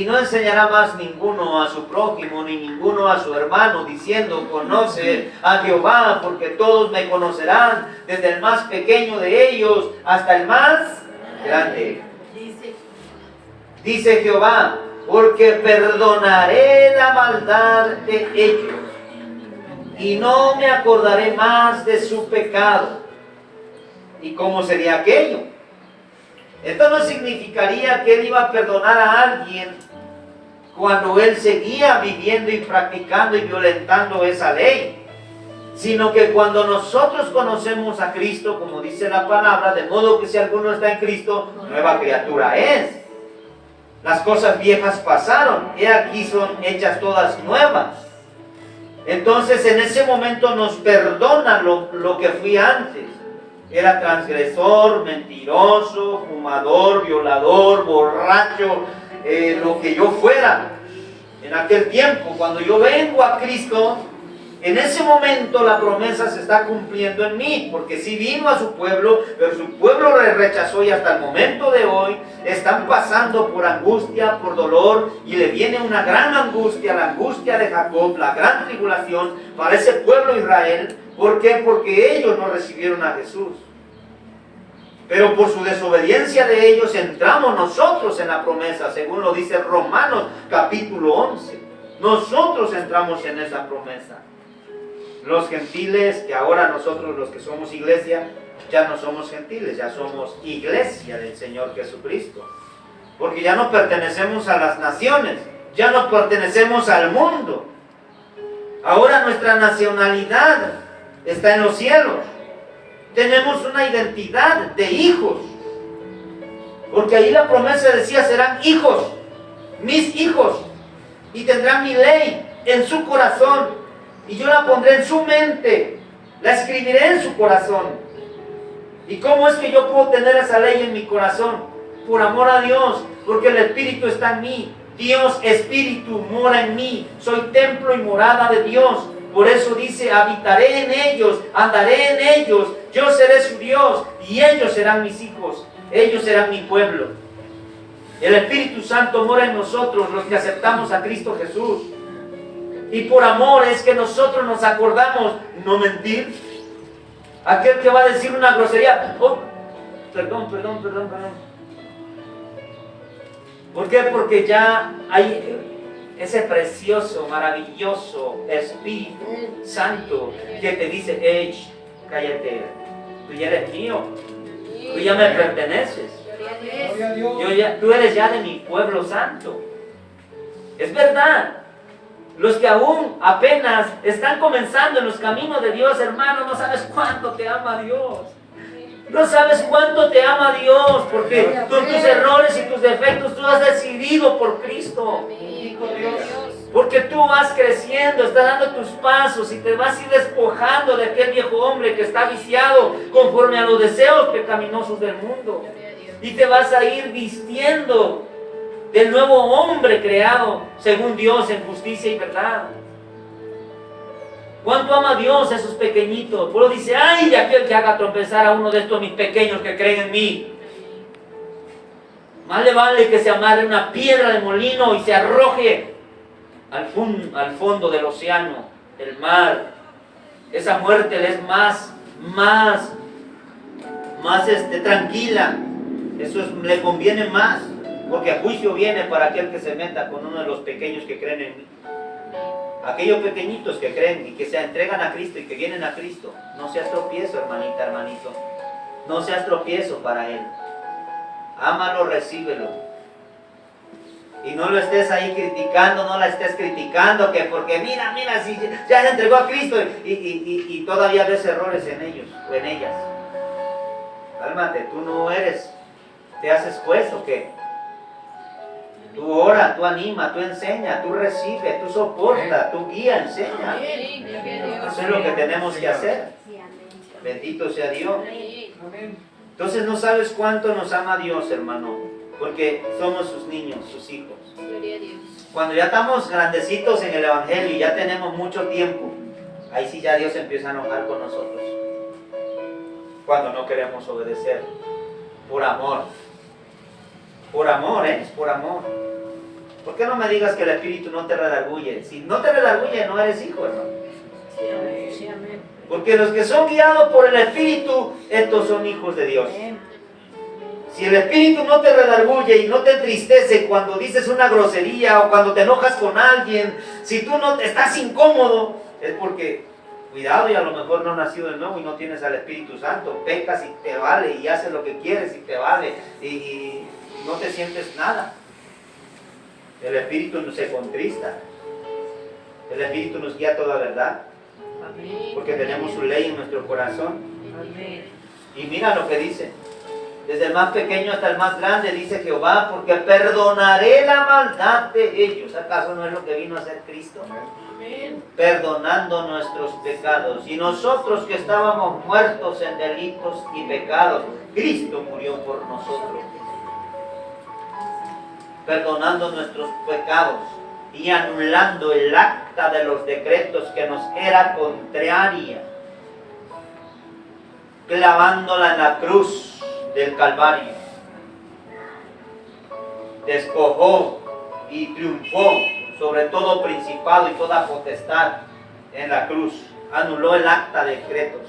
no enseñará más ninguno a su prójimo, ni ninguno a su hermano, diciendo, conoce a Jehová, porque todos me conocerán, desde el más pequeño de ellos hasta el más grande. Dice Jehová, porque perdonaré la maldad de ellos, y no me acordaré más de su pecado. ¿Y cómo sería aquello? Esto no significaría que él iba a perdonar a alguien cuando él seguía viviendo y practicando y violentando esa ley, sino que cuando nosotros conocemos a Cristo, como dice la palabra, de modo que si alguno está en Cristo, nueva criatura es. Las cosas viejas pasaron, y aquí son hechas todas nuevas. Entonces en ese momento nos perdona lo que fui antes. Era transgresor, mentiroso, fumador, violador, borracho, lo que yo fuera. En aquel tiempo, cuando yo vengo a Cristo, en ese momento la promesa se está cumpliendo en mí, porque sí vino a su pueblo, pero su pueblo le rechazó y hasta el momento de hoy están pasando por angustia, por dolor, y le viene una gran angustia, la angustia de Jacob, la gran tribulación para ese pueblo Israel. ¿Por qué? Porque ellos no recibieron a Jesús. Pero por su desobediencia de ellos entramos nosotros en la promesa, según lo dice Romanos capítulo 11. Nosotros entramos en esa promesa. Los gentiles, que ahora nosotros los que somos iglesia, ya no somos gentiles, ya somos iglesia del Señor Jesucristo. Porque ya no pertenecemos a las naciones, ya no pertenecemos al mundo. Ahora nuestra nacionalidad está en los cielos. Tenemos una identidad de hijos. Porque ahí la promesa decía, serán hijos, mis hijos, y tendrán mi ley en su corazón. Y yo la pondré en su mente, la escribiré en su corazón. ¿Y cómo es que yo puedo tener esa ley en mi corazón? Por amor a Dios, porque el Espíritu está en mí. Dios Espíritu mora en mí. Soy templo y morada de Dios. Por eso dice, habitaré en ellos, andaré en ellos. Yo seré su Dios y ellos serán mis hijos. Ellos serán mi pueblo. El Espíritu Santo mora en nosotros, los que aceptamos a Cristo Jesús. Y por amor es que nosotros nos acordamos no mentir. Aquel que va a decir una grosería, oh, perdón. ¿Por qué? Porque ya hay ese precioso, maravilloso Espíritu Santo que te dice, hey, cállate, tú ya eres mío, tú ya me perteneces, tú eres ya de mi pueblo santo. Es verdad. Los que aún apenas están comenzando en los caminos de Dios, hermano, no sabes cuánto te ama Dios. No sabes cuánto te ama Dios, porque con tus errores y tus defectos tú has decidido por Cristo. Porque tú vas creciendo, estás dando tus pasos y te vas a ir despojando de aquel viejo hombre que está viciado conforme a los deseos pecaminosos del mundo. Y te vas a ir vistiendo del nuevo hombre creado según Dios en justicia y verdad. ¿Cuánto ama Dios a esos pequeñitos? Por eso dice, ay de aquel que haga tropezar a uno de estos mis pequeños que creen en mí. Más le vale que se amarre una piedra de molino y se arroje al fondo del océano, del mar. Esa muerte le es más tranquila. Eso le conviene más. Porque a juicio viene para aquel que se meta con uno de los pequeños que creen en mí. Aquellos pequeñitos que creen y que se entregan a Cristo y que vienen a Cristo. No seas tropiezo, hermanita, hermanito. No seas tropiezo para Él. Ámalo, recíbelo. Y no lo estés ahí criticando, no la estés criticando, que porque mira, si ya se entregó a Cristo y todavía ves errores en ellos o en ellas. Cálmate, tú no eres, ¿te haces juez o qué? Tú ora, tú anima, tú enseña, tú recibe, tú soporta, tú guía, enseña. Eso es lo que tenemos que hacer. Bendito sea Dios. Entonces no sabes cuánto nos ama Dios, hermano, porque somos sus niños, sus hijos. Cuando ya estamos grandecitos en el Evangelio y ya tenemos mucho tiempo, ahí sí ya Dios empieza a enojar con nosotros. Cuando no queremos obedecer, por amor. Por amor, es por amor. ¿Por qué no me digas que el Espíritu no te redarguye? Si no te redarguye, no eres hijo, hermano. Sí, amén. Porque los que son guiados por el Espíritu, estos son hijos de Dios. Si el Espíritu no te redarguye y no te entristece cuando dices una grosería o cuando te enojas con alguien, si tú no estás incómodo, es porque Cuidado, y a lo mejor no has nacido de nuevo y no tienes al Espíritu Santo. Pecas y te vale, y haces lo que quieres y te vale, y no te sientes nada. El Espíritu no se contrista. El Espíritu nos guía a toda verdad. Amén. Porque tenemos su ley en nuestro corazón. Amén. Y mira lo que dice. Desde el más pequeño hasta el más grande, dice Jehová, porque perdonaré la maldad de ellos. ¿Acaso no es lo que vino a hacer Cristo? Amén. Perdonando nuestros pecados. Y nosotros que estábamos muertos en delitos y pecados, Cristo murió por nosotros. Perdonando nuestros pecados y anulando el acta de los decretos que nos era contraria, clavándola en la cruz del Calvario. Despojó y triunfó sobre todo principado y toda potestad en la cruz. Anuló el acta de decretos.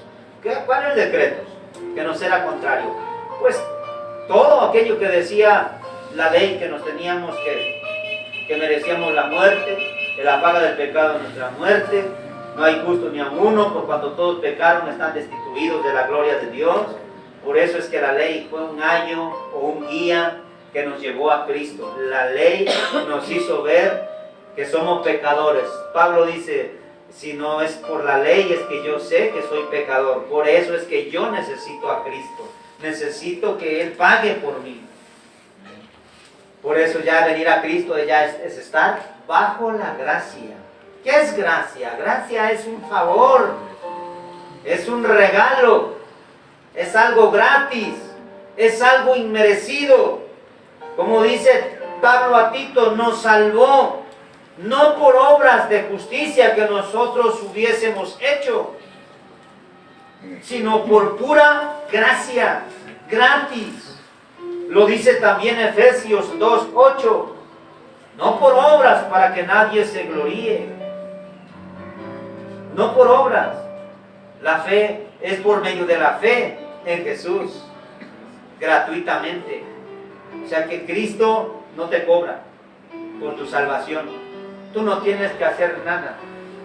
¿Cuáles decretos? Que nos era contrario. Pues todo aquello que decía la ley, que nos teníamos que merecíamos la muerte, que la paga del pecado es nuestra muerte, no hay justo ni a uno, por cuanto todos pecaron, están destituidos de la gloria de Dios. Por eso es que la ley fue un ayo o un guía que nos llevó a Cristo. La ley nos hizo ver que somos pecadores. Pablo dice, si no es por la ley, es que yo sé que soy pecador. Por eso es que yo necesito a Cristo. Necesito que Él pague por mí. Por eso ya venir a Cristo ya es estar bajo la gracia. ¿Qué es gracia? Gracia es un favor, es un regalo, es algo gratis, es algo inmerecido. Como dice Pablo a Tito, nos salvó, no por obras de justicia que nosotros hubiésemos hecho, sino por pura gracia, gratis. Lo dice también Efesios 2:8, no por obras para que nadie se gloríe, no por obras. La fe es por medio de la fe en Jesús, gratuitamente. O sea que Cristo no te cobra por tu salvación. Tú no tienes que hacer nada.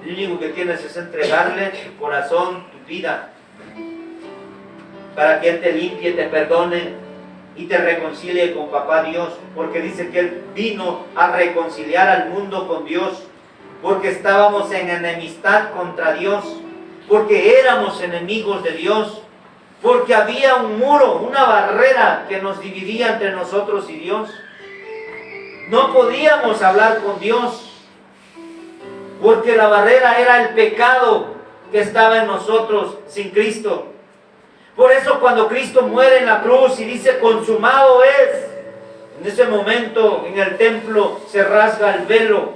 Lo único que tienes es entregarle tu corazón, tu vida, para que Él te limpie, te perdone y te reconcilie con Papá Dios. Porque dice que Él vino a reconciliar al mundo con Dios. Porque estábamos en enemistad contra Dios. Porque éramos enemigos de Dios. Porque había un muro, una barrera que nos dividía entre nosotros y Dios. No podíamos hablar con Dios, porque la barrera era el pecado que estaba en nosotros sin Cristo. Por eso cuando Cristo muere en la cruz y dice consumado es, en ese momento en el templo se rasga el velo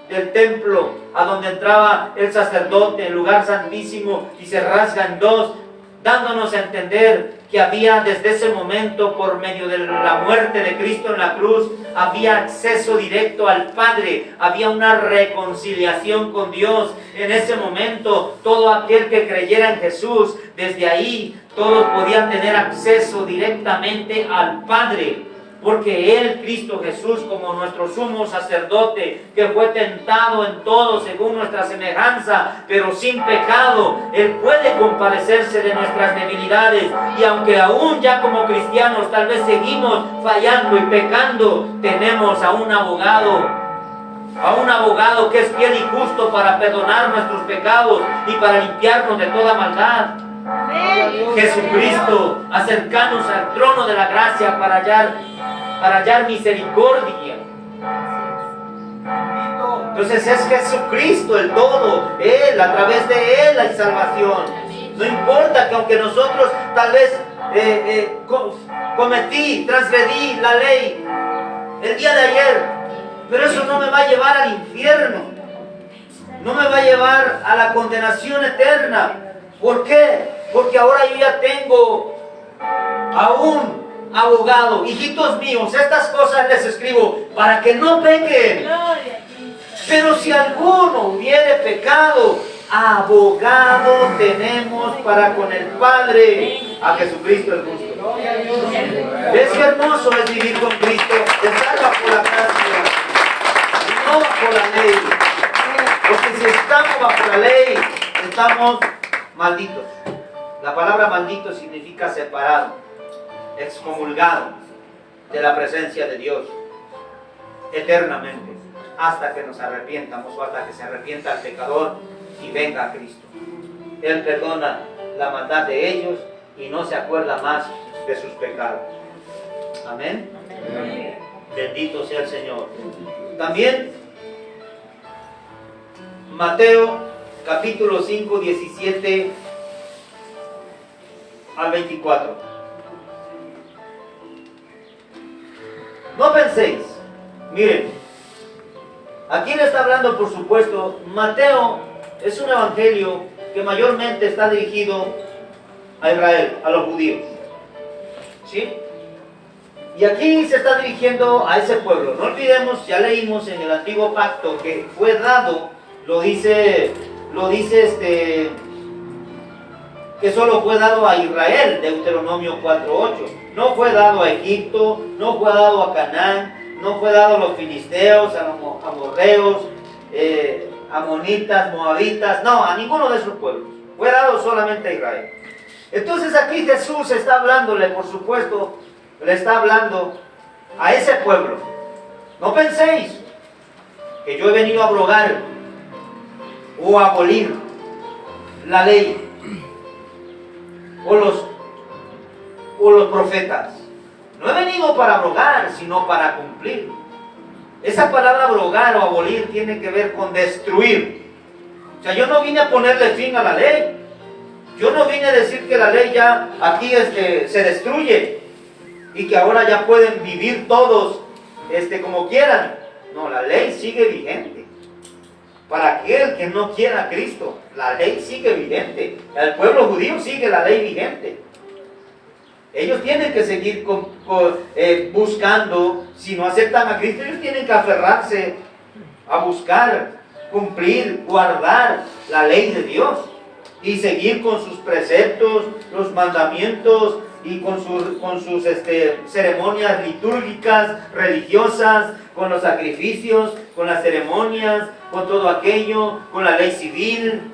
del templo a donde entraba el sacerdote, el lugar santísimo, y se rasga en dos, dándonos a entender que había desde ese momento, por medio de la muerte de Cristo en la cruz, había acceso directo al Padre, había una reconciliación con Dios. En ese momento, todo aquel que creyera en Jesús, desde ahí, todos podían tener acceso directamente al Padre. Porque Él, Cristo Jesús, como nuestro sumo sacerdote, que fue tentado en todo según nuestra semejanza, pero sin pecado, Él puede compadecerse de nuestras debilidades. Y aunque aún ya como cristianos tal vez seguimos fallando y pecando, tenemos a un abogado que es fiel y justo para perdonar nuestros pecados y para limpiarnos de toda maldad. Jesucristo, acercarnos al trono de la gracia para hallar misericordia. Entonces es Jesucristo el todo, Él, a través de Él hay salvación. No importa que aunque nosotros tal vez transgredí la ley el día de ayer, pero eso no me va a llevar al infierno, no me va a llevar a la condenación eterna. ¿Por qué? Porque ahora yo ya tengo a un abogado. Hijitos míos, estas cosas les escribo para que no pequen. Pero si alguno hubiere pecado, abogado tenemos para con el Padre, a Jesucristo el justo. ¿Ves qué hermoso es vivir con Cristo? Estar bajo la gracia, no bajo la ley. Porque si estamos bajo la ley, estamos malditos. La palabra maldito significa separado, excomulgado de la presencia de Dios eternamente, hasta que nos arrepientamos o hasta que se arrepienta el pecador y venga a Cristo. Él perdona la maldad de ellos y no se acuerda más de sus pecados. Amén. Amén. Bendito sea el Señor. También Mateo capítulo 5, 17 al 24. No penséis, miren, aquí le está hablando, por supuesto, Mateo es un evangelio que mayormente está dirigido a Israel, a los judíos, ¿sí? Y aquí se está dirigiendo a ese pueblo. No olvidemos, ya leímos en el antiguo pacto que fue dado, lo dice que solo fue dado a Israel, Deuteronomio 4:8. No fue dado a Egipto, no fue dado a Canaán, no fue dado a los filisteos, a los amorreos, amonitas, moabitas, no, a ninguno de esos pueblos. Fue dado solamente a Israel. Entonces aquí Jesús está hablándole, por supuesto, le está hablando a ese pueblo. No penséis que yo he venido a abrogar o a abolir la ley o los profetas. No he venido para abrogar, sino para cumplir. Esa palabra abrogar o abolir tiene que ver con destruir. O sea, yo no vine a ponerle fin a la ley. Yo no vine a decir que la ley ya aquí se destruye y que ahora ya pueden vivir todos como quieran. No, la ley sigue vigente. Para aquel que no quiera a Cristo, la ley sigue vigente. El pueblo judío sigue la ley vigente. Ellos tienen que seguir buscando. Si no aceptan a Cristo, ellos tienen que aferrarse a buscar, cumplir, guardar la ley de Dios y seguir con sus preceptos, los mandamientos y con sus ceremonias litúrgicas, religiosas, con los sacrificios, con las ceremonias, con todo aquello, con la ley civil,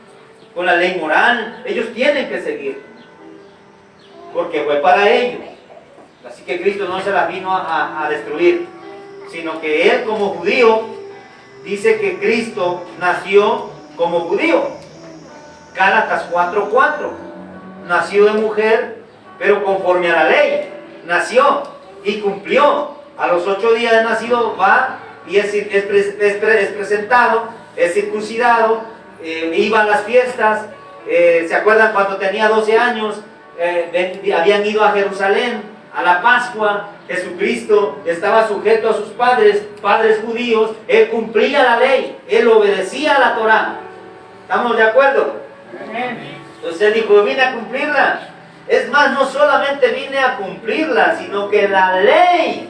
con la ley moral. Ellos tienen que seguir, porque fue para ellos. Así que Cristo no se las vino a destruir, sino que Él como judío, dice que Cristo nació como judío. Gálatas 4:4. Nació de mujer, pero conforme a la ley. Nació y cumplió. A los 8 días de nacido va y es presentado, es circuncidado, iba a las fiestas. ¿Se acuerdan cuando tenía 12 años? Habían ido a Jerusalén a la Pascua. Jesucristo estaba sujeto a sus padres judíos. Él cumplía la ley, él obedecía a la Torá. ¿Estamos de acuerdo? Entonces él dijo, vine a cumplirla. Es más, no solamente vine a cumplirla, sino que la ley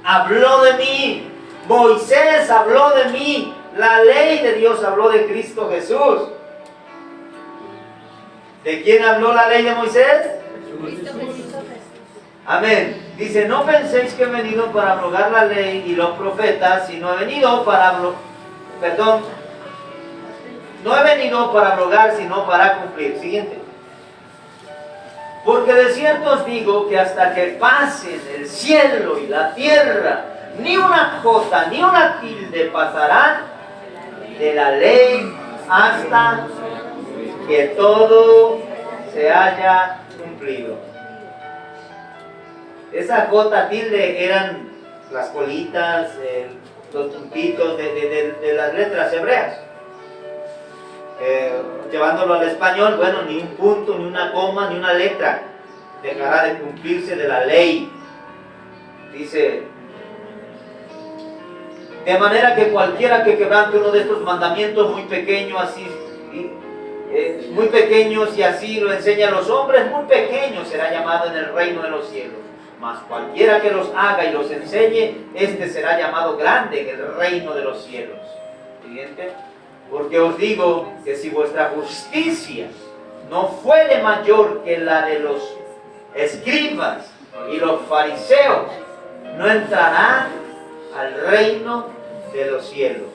habló de mí. Moisés habló de mí. La ley de Dios habló de Cristo Jesús. ¿De quién habló la ley de Moisés? Cristo Jesús. Amén. Dice, no penséis que he venido para abrogar la ley y los profetas, sino he venido para no he venido para abrogar, sino para cumplir. Siguiente. Porque de cierto os digo que hasta que pasen el cielo y la tierra, ni una jota ni una tilde pasarán de la ley hasta que todo se haya cumplido. Esa jota, tilde eran las colitas, los puntitos de las letras hebreas. Llevándolo al español, bueno, ni un punto, ni una coma, ni una letra dejará de cumplirse de la ley. Dice, de manera que cualquiera que quebrante uno de estos mandamientos muy pequeños, muy pequeños, y así lo enseña a los hombres, muy pequeños será llamado en el reino de los cielos. Mas cualquiera que los haga y los enseñe, este será llamado grande en el reino de los cielos. Siguiente. Porque os digo que si vuestra justicia no fuere mayor que la de los escribas y los fariseos, no entrarán al reino de los cielos.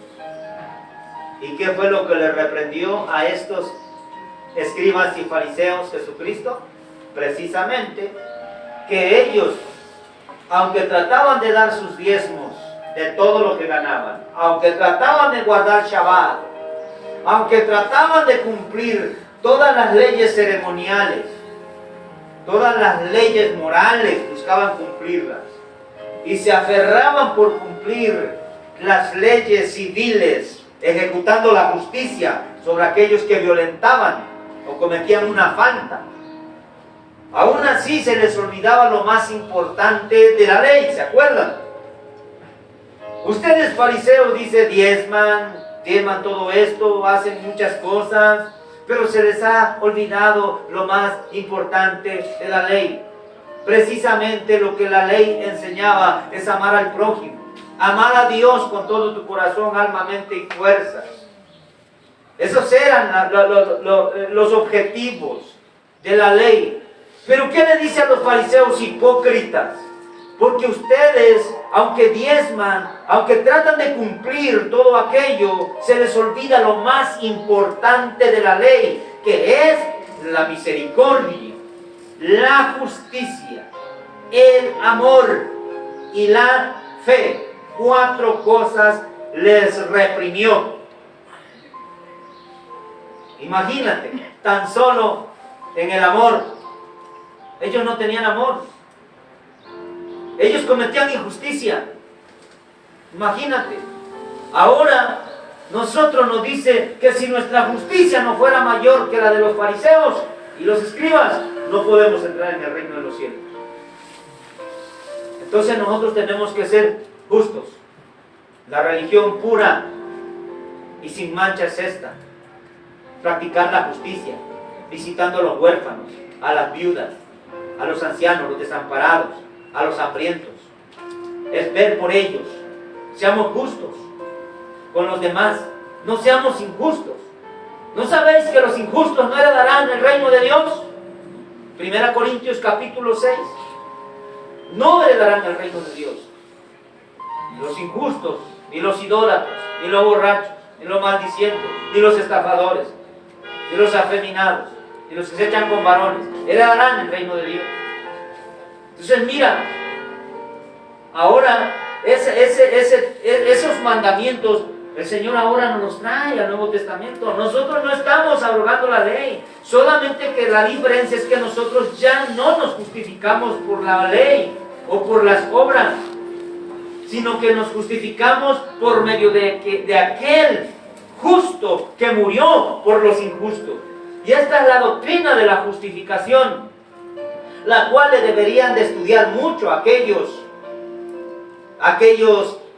¿Y qué fue lo que le reprendió a estos escribas y fariseos Jesucristo? Precisamente que ellos, aunque trataban de dar sus diezmos de todo lo que ganaban, aunque trataban de guardar Shabbat, aunque trataban de cumplir todas las leyes ceremoniales, todas las leyes morales, buscaban cumplirlas, y se aferraban por cumplir las leyes civiles, ejecutando la justicia sobre aquellos que violentaban o cometían una falta. Aún así se les olvidaba lo más importante de la ley, ¿se acuerdan? Ustedes fariseos, dice, diezman todo esto, hacen muchas cosas, pero se les ha olvidado lo más importante de la ley. Precisamente lo que la ley enseñaba es amar al prójimo, amar a Dios con todo tu corazón, alma, mente y fuerzas. Esos eran los objetivos de la ley. Pero ¿qué le dice a los fariseos hipócritas? Porque ustedes, aunque diezman, aunque tratan de cumplir todo aquello, se les olvida lo más importante de la ley, que es la misericordia, la justicia, el amor y la fe. 4 cosas les reprimió. Imagínate, tan solo en el amor. Ellos no tenían amor. Ellos cometían injusticia. Imagínate. Ahora nosotros nos dice que si nuestra justicia no fuera mayor que la de los fariseos y los escribas, no podemos entrar en el reino de los cielos. Entonces nosotros tenemos que ser justos. La religión pura y sin mancha es esta: practicar la justicia, visitando a los huérfanos, a las viudas, a los ancianos, los desamparados, a los hambrientos. Es ver por ellos. Seamos justos con los demás. No seamos injustos. ¿No sabéis que los injustos no heredarán el reino de Dios? 1 Corintios capítulo 6. No heredarán el reino de Dios. Ni los injustos, ni los idólatras, ni los borrachos, ni los maldicientes, ni los estafadores, ni los afeminados, y los que se echan con varones, heredarán el reino de Dios. Entonces mira, ahora esos mandamientos, el Señor ahora nos los trae al Nuevo Testamento. Nosotros no estamos abrogando la ley, solamente que la diferencia es que nosotros ya no nos justificamos por la ley o por las obras, sino que nos justificamos por medio de aquel justo que murió por los injustos. Y esta es la doctrina de la justificación, la cual le deberían de estudiar mucho aquellos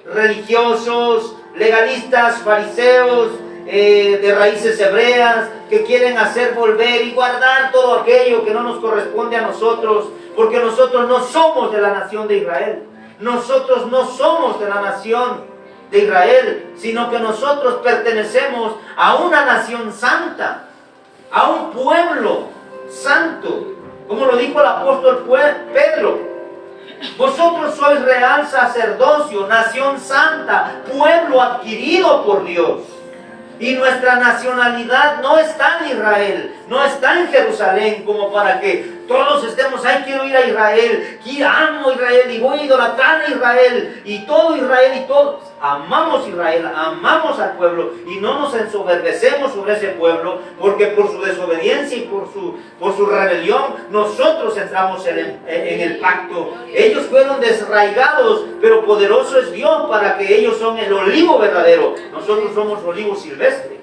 religiosos, legalistas, fariseos, de raíces hebreas, que quieren hacer volver y guardar todo aquello que no nos corresponde a nosotros, porque nosotros no somos de la nación de Israel. Nosotros no somos de la nación de Israel, sino que nosotros pertenecemos a una nación santa, a un pueblo santo, como lo dijo el apóstol Pedro. Vosotros sois real sacerdocio, nación santa, pueblo adquirido por Dios. Y nuestra nacionalidad no está en Israel, no está en Jerusalén, como para que todos estemos, ay, quiero ir a Israel, amo Israel y voy a idolatrar a Israel, y todo Israel y todos. Amamos Israel, amamos al pueblo y no nos ensoberbecemos sobre ese pueblo, porque por su desobediencia y por su rebelión nosotros entramos en el pacto. Ellos fueron desraigados, pero poderoso es Dios para que ellos son el olivo verdadero. Nosotros somos olivo silvestre.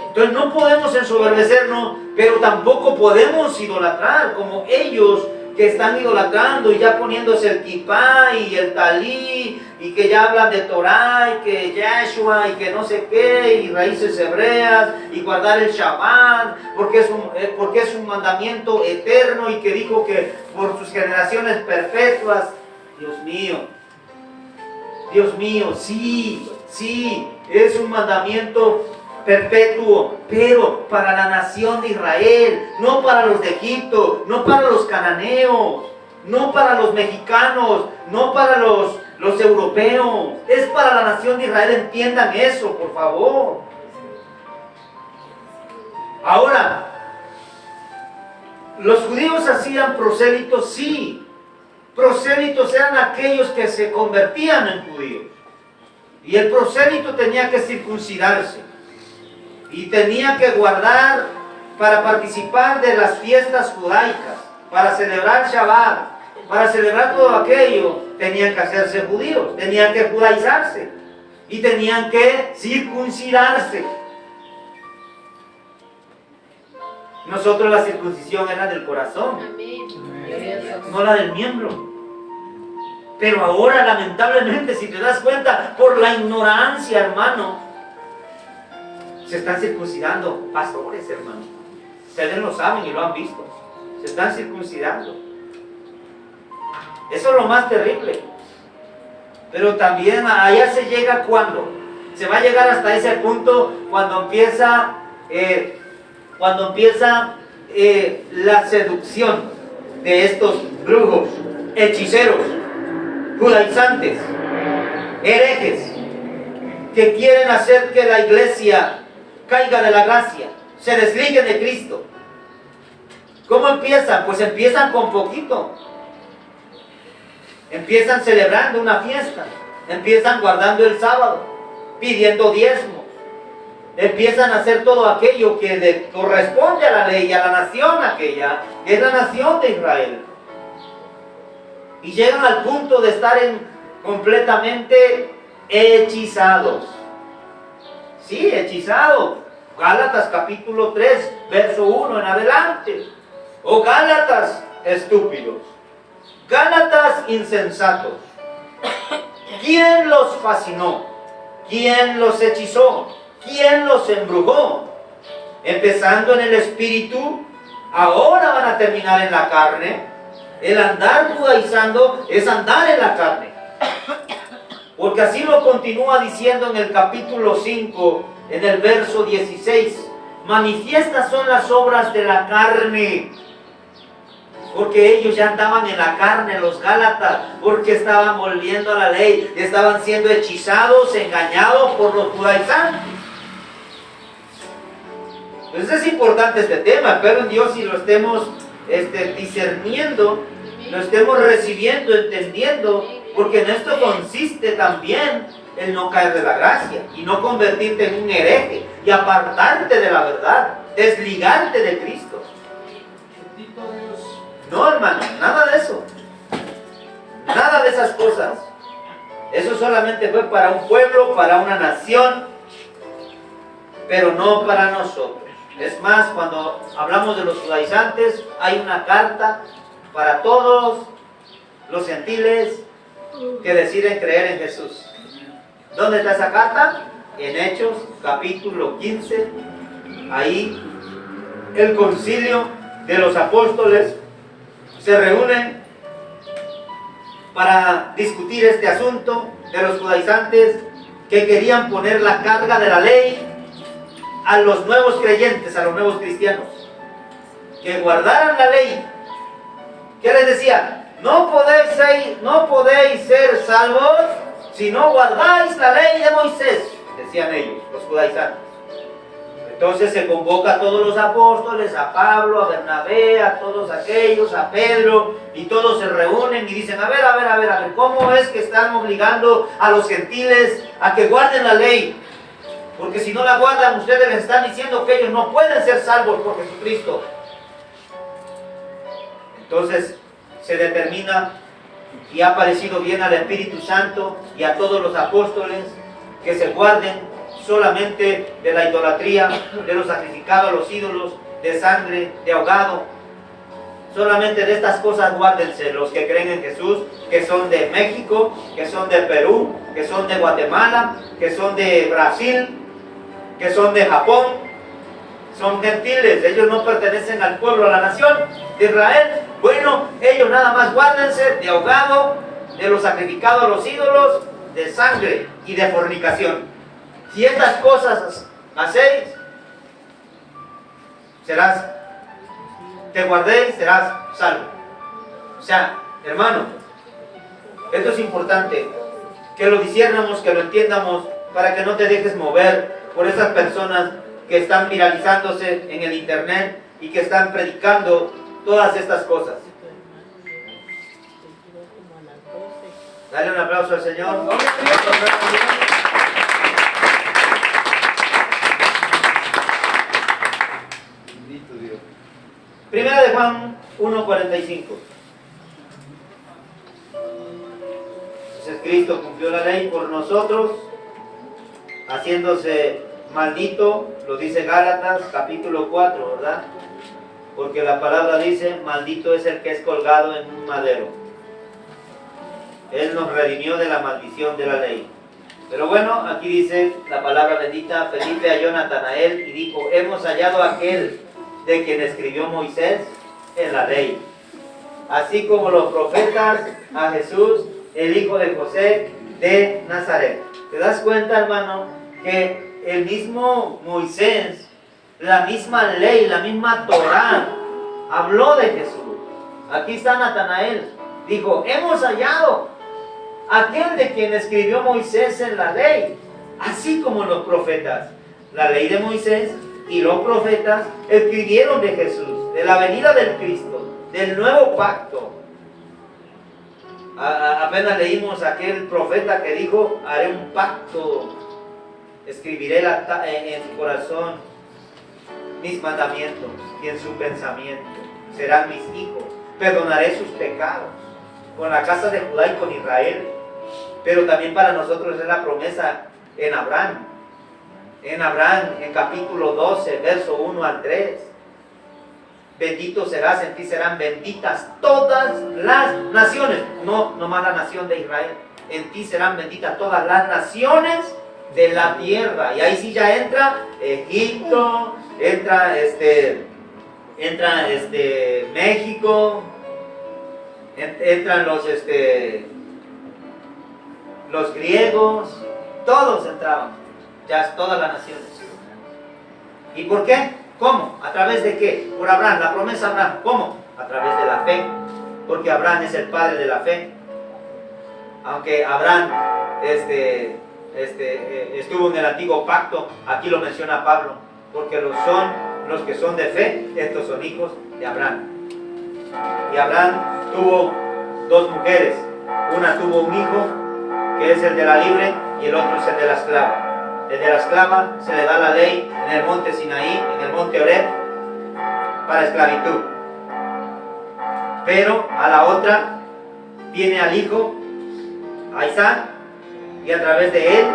Entonces no podemos ensoberbecernos, pero tampoco podemos idolatrar como ellos, que están idolatrando y ya poniéndose el kipá y el talí, y que ya hablan de Torah, y que Yeshua, y que no sé qué, y raíces hebreas, y guardar el Shabbat, porque es un mandamiento eterno, y que dijo que por sus generaciones perpetuas. Dios mío, sí, es un mandamiento perpetuo, pero para la nación de Israel, no para los de Egipto, no para los cananeos, no para los mexicanos, no para los europeos, es para la nación de Israel. Entiendan eso, por favor. Ahora, los judíos hacían prosélitos, sí. Prosélitos eran aquellos que se convertían en judíos. Y el prosélito tenía que circuncidarse. Y tenía que guardar para participar de las fiestas judaicas, para celebrar Shabbat, para celebrar todo aquello, tenían que hacerse judíos, tenían que judaizarse y tenían que circuncidarse. Nosotros la circuncisión era del corazón, no la del miembro. Pero ahora, lamentablemente, si te das cuenta, por la ignorancia, hermano, se están circuncidando pastores, hermano. Ustedes lo saben y lo han visto. Se están circuncidando. Eso es lo más terrible. Pero también allá se llega cuando. Se va a llegar hasta ese punto cuando empieza la seducción de estos brujos, hechiceros, judaizantes, herejes, que quieren hacer que la iglesia caiga de la gracia, se desligue de Cristo. ¿Cómo empiezan? Pues empiezan con poquito. Empiezan celebrando una fiesta, empiezan guardando el sábado, pidiendo diezmos, empiezan a hacer todo aquello que le corresponde a la ley, a la nación aquella, que es la nación de Israel. Y llegan al punto de estar completamente hechizados. Sí, hechizados. Gálatas capítulo 3, verso 1 en adelante. Oh Gálatas estúpidos, Gálatas insensatos. ¿Quién los fascinó? ¿Quién los hechizó? ¿Quién los embrujó? Empezando en el espíritu, ahora van a terminar en la carne. El andar judaizando es andar en la carne. Porque así lo continúa diciendo en el capítulo 5, en el verso 16. Manifiestas son las obras de la carne. Porque ellos ya andaban en la carne, los Gálatas, porque estaban volviendo a la ley, estaban siendo hechizados, engañados por los judaizantes. Entonces es importante este tema, espero en Dios si lo estemos discerniendo, lo estemos recibiendo, entendiendo, porque en esto consiste también el no caer de la gracia y no convertirte en un hereje y apartarte de la verdad, desligarte de Cristo. No, hermano, nada de eso. Nada de esas cosas. Eso solamente fue para un pueblo, para una nación, pero no para nosotros. Es más, cuando hablamos de los judaizantes, hay una carta para todos los gentiles que deciden creer en Jesús. ¿Dónde está esa carta? En Hechos, capítulo 15. Ahí el concilio de los apóstoles se reúnen para discutir este asunto de los judaizantes que querían poner la carga de la ley a los nuevos creyentes, a los nuevos cristianos, que guardaran la ley. ¿Qué les decía? No podéis ser salvos si no guardáis la ley de Moisés, decían ellos, los judaizantes. Entonces se convoca a todos los apóstoles, a Pablo, a Bernabé, a todos aquellos, a Pedro, y todos se reúnen y dicen, a ver, ¿cómo es que están obligando a los gentiles a que guarden la ley? Porque si no la guardan, ustedes les están diciendo que ellos no pueden ser salvos por Jesucristo. Entonces se determina, y ha parecido bien al Espíritu Santo y a todos los apóstoles, que se guarden solamente de la idolatría, de los sacrificados a los ídolos, de sangre, de ahogado. Solamente de estas cosas guárdense los que creen en Jesús, que son de México, que son de Perú, que son de Guatemala, que son de Brasil, que son de Japón. Son gentiles, ellos no pertenecen al pueblo, a la nación de Israel. Bueno, ellos nada más guárdense de ahogado, de los sacrificados a los ídolos, de sangre y de fornicación. Si estas cosas hacéis, te guardéis, serás salvo. O sea, hermano, esto es importante, que lo disciernamos, que lo entiendamos, para que no te dejes mover por esas personas que están viralizándose en el internet y que están predicando todas estas cosas. Dale un aplauso al Señor. Primera de Juan 1:45. Entonces Cristo cumplió la ley por nosotros, haciéndose maldito, lo dice Gálatas capítulo 4, ¿verdad? Porque la palabra dice, maldito es el que es colgado en un madero. Él nos redimió de la maldición de la ley. Pero bueno, aquí dice la palabra bendita, Felipe halló a Natanael y dijo, hemos hallado a aquel de quien escribió Moisés en la ley, así como los profetas, a Jesús, el hijo de José de Nazaret. ¿Te das cuenta, hermano, que el mismo Moisés, la misma ley, la misma Torá, habló de Jesús? Aquí está Natanael, dijo, hemos hallado aquel de quien escribió Moisés en la ley, así como los profetas. La ley de Moisés y los profetas escribieron de Jesús, de la venida del Cristo, del nuevo pacto. Apenas leímos aquel profeta que dijo, haré un pacto, escribiré en su corazón mis mandamientos y en su pensamiento serán mis hijos, perdonaré sus pecados con la casa de Judá y con Israel. Pero también para nosotros es la promesa en Abraham. En Abraham, en capítulo 12, verso 1 al 3. Bendito serás, en ti serán benditas todas las naciones. No nomás la nación de Israel. En ti serán benditas todas las naciones de la tierra. Y ahí sí ya entra Egipto, entra México, entran los griegos, todos entraban, ya todas las naciones. ¿Y por qué? ¿Cómo? ¿A través de qué? Por Abraham, la promesa de Abraham. ¿Cómo? A través de la fe, porque Abraham es el padre de la fe. Aunque Abraham estuvo en el antiguo pacto, aquí lo menciona Pablo, porque los que son de fe, estos son hijos de Abraham. Y Abraham tuvo dos mujeres, una tuvo un hijo, que es el de la libre, y el otro es el de la esclava. El de la esclava se le da la ley en el monte Sinaí, en el monte Horeb, para esclavitud. Pero a la otra tiene al hijo, a Isaac, y a través de él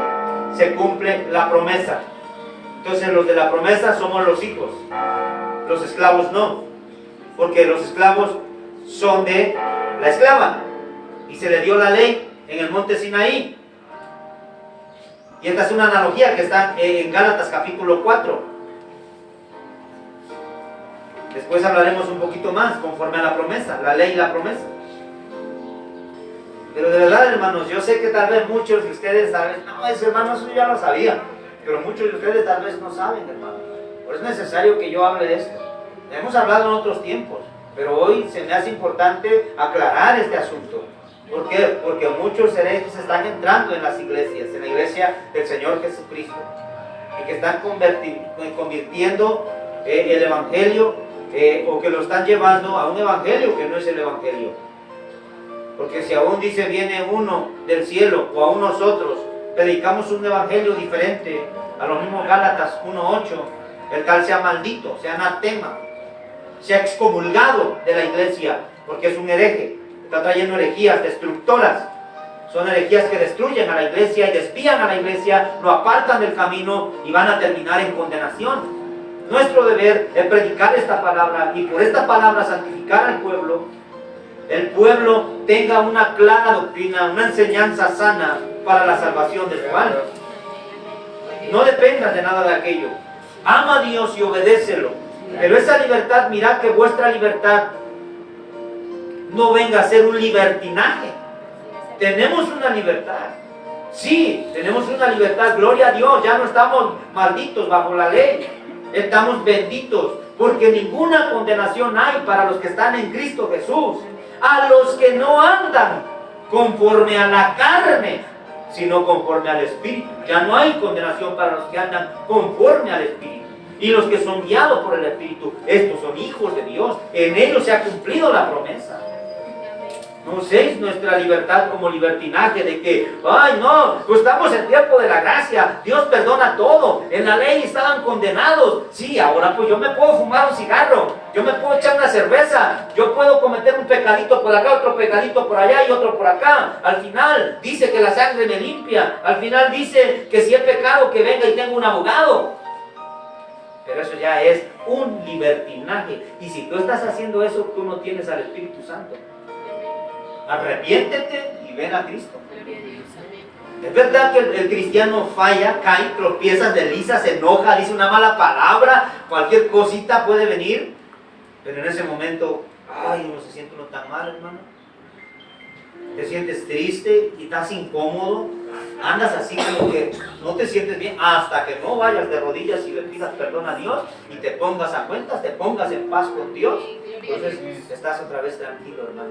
se cumple la promesa. Entonces los de la promesa somos los hijos, los esclavos no, porque los esclavos son de la esclava, y se le dio la ley en el monte Sinaí. Y esta es una analogía que está en Gálatas capítulo 4. Después hablaremos un poquito más conforme a la promesa, la ley y la promesa. Pero de verdad, hermanos, yo sé que tal vez muchos de ustedes saben, no, ese hermano, eso ya lo sabía, pero muchos de ustedes tal vez no saben, hermano. Por eso es necesario que yo hable de esto. Hemos hablado en otros tiempos, pero hoy se me hace importante aclarar este asunto. ¿Por qué? Porque muchos herejes están entrando en las iglesias, en la iglesia del Señor Jesucristo, y que están convirtiendo el evangelio, o que lo están llevando a un evangelio que no es el evangelio. Porque si aún dice viene uno del cielo, o aún nosotros predicamos un evangelio diferente a los mismos Gálatas 1:8, el tal sea maldito, sea anatema, sea excomulgado de la iglesia, porque es un hereje. Está trayendo herejías destructoras. Son herejías que destruyen a la iglesia y desvían a la iglesia, lo apartan del camino y van a terminar en condenación. Nuestro deber es predicar esta palabra y por esta palabra santificar al pueblo. El pueblo tenga una clara doctrina, una enseñanza sana para la salvación de su alma. No dependas de nada de aquello. Ama a Dios y obedécelo. Pero esa libertad, mirad que vuestra libertad no venga a ser un libertinaje. Tenemos una libertad. Sí, tenemos una libertad. Gloria a Dios. Ya no estamos malditos bajo la ley. Estamos benditos. Porque ninguna condenación hay para los que están en Cristo Jesús. A los que no andan conforme a la carne, sino conforme al Espíritu. Ya no hay condenación para los que andan conforme al Espíritu. Y los que son guiados por el Espíritu, estos son hijos de Dios. En ellos se ha cumplido la promesa. No uséis nuestra libertad como libertinaje de que, ay no, pues estamos en tiempo de la gracia, Dios perdona todo, en la ley estaban condenados. Sí, ahora pues yo me puedo fumar un cigarro, yo me puedo echar una cerveza, yo puedo cometer un pecadito por acá, otro pecadito por allá y otro por acá. Al final dice que la sangre me limpia, al final dice que si he pecado que venga y tenga un abogado. Pero eso ya es un libertinaje. Y si tú estás haciendo eso, tú no tienes al Espíritu Santo. Arrepiéntete y ven a Cristo. Es verdad que el cristiano falla, cae, tropieza, desliza, se enoja, dice una mala palabra, cualquier cosita puede venir, pero en ese momento, ay, no se siente uno tan mal, hermano. Te sientes triste y estás incómodo, andas así como que no te sientes bien, hasta que no vayas de rodillas y le pidas perdón a Dios y te pongas a cuentas, te pongas en paz con Dios, entonces estás otra vez tranquilo, hermano.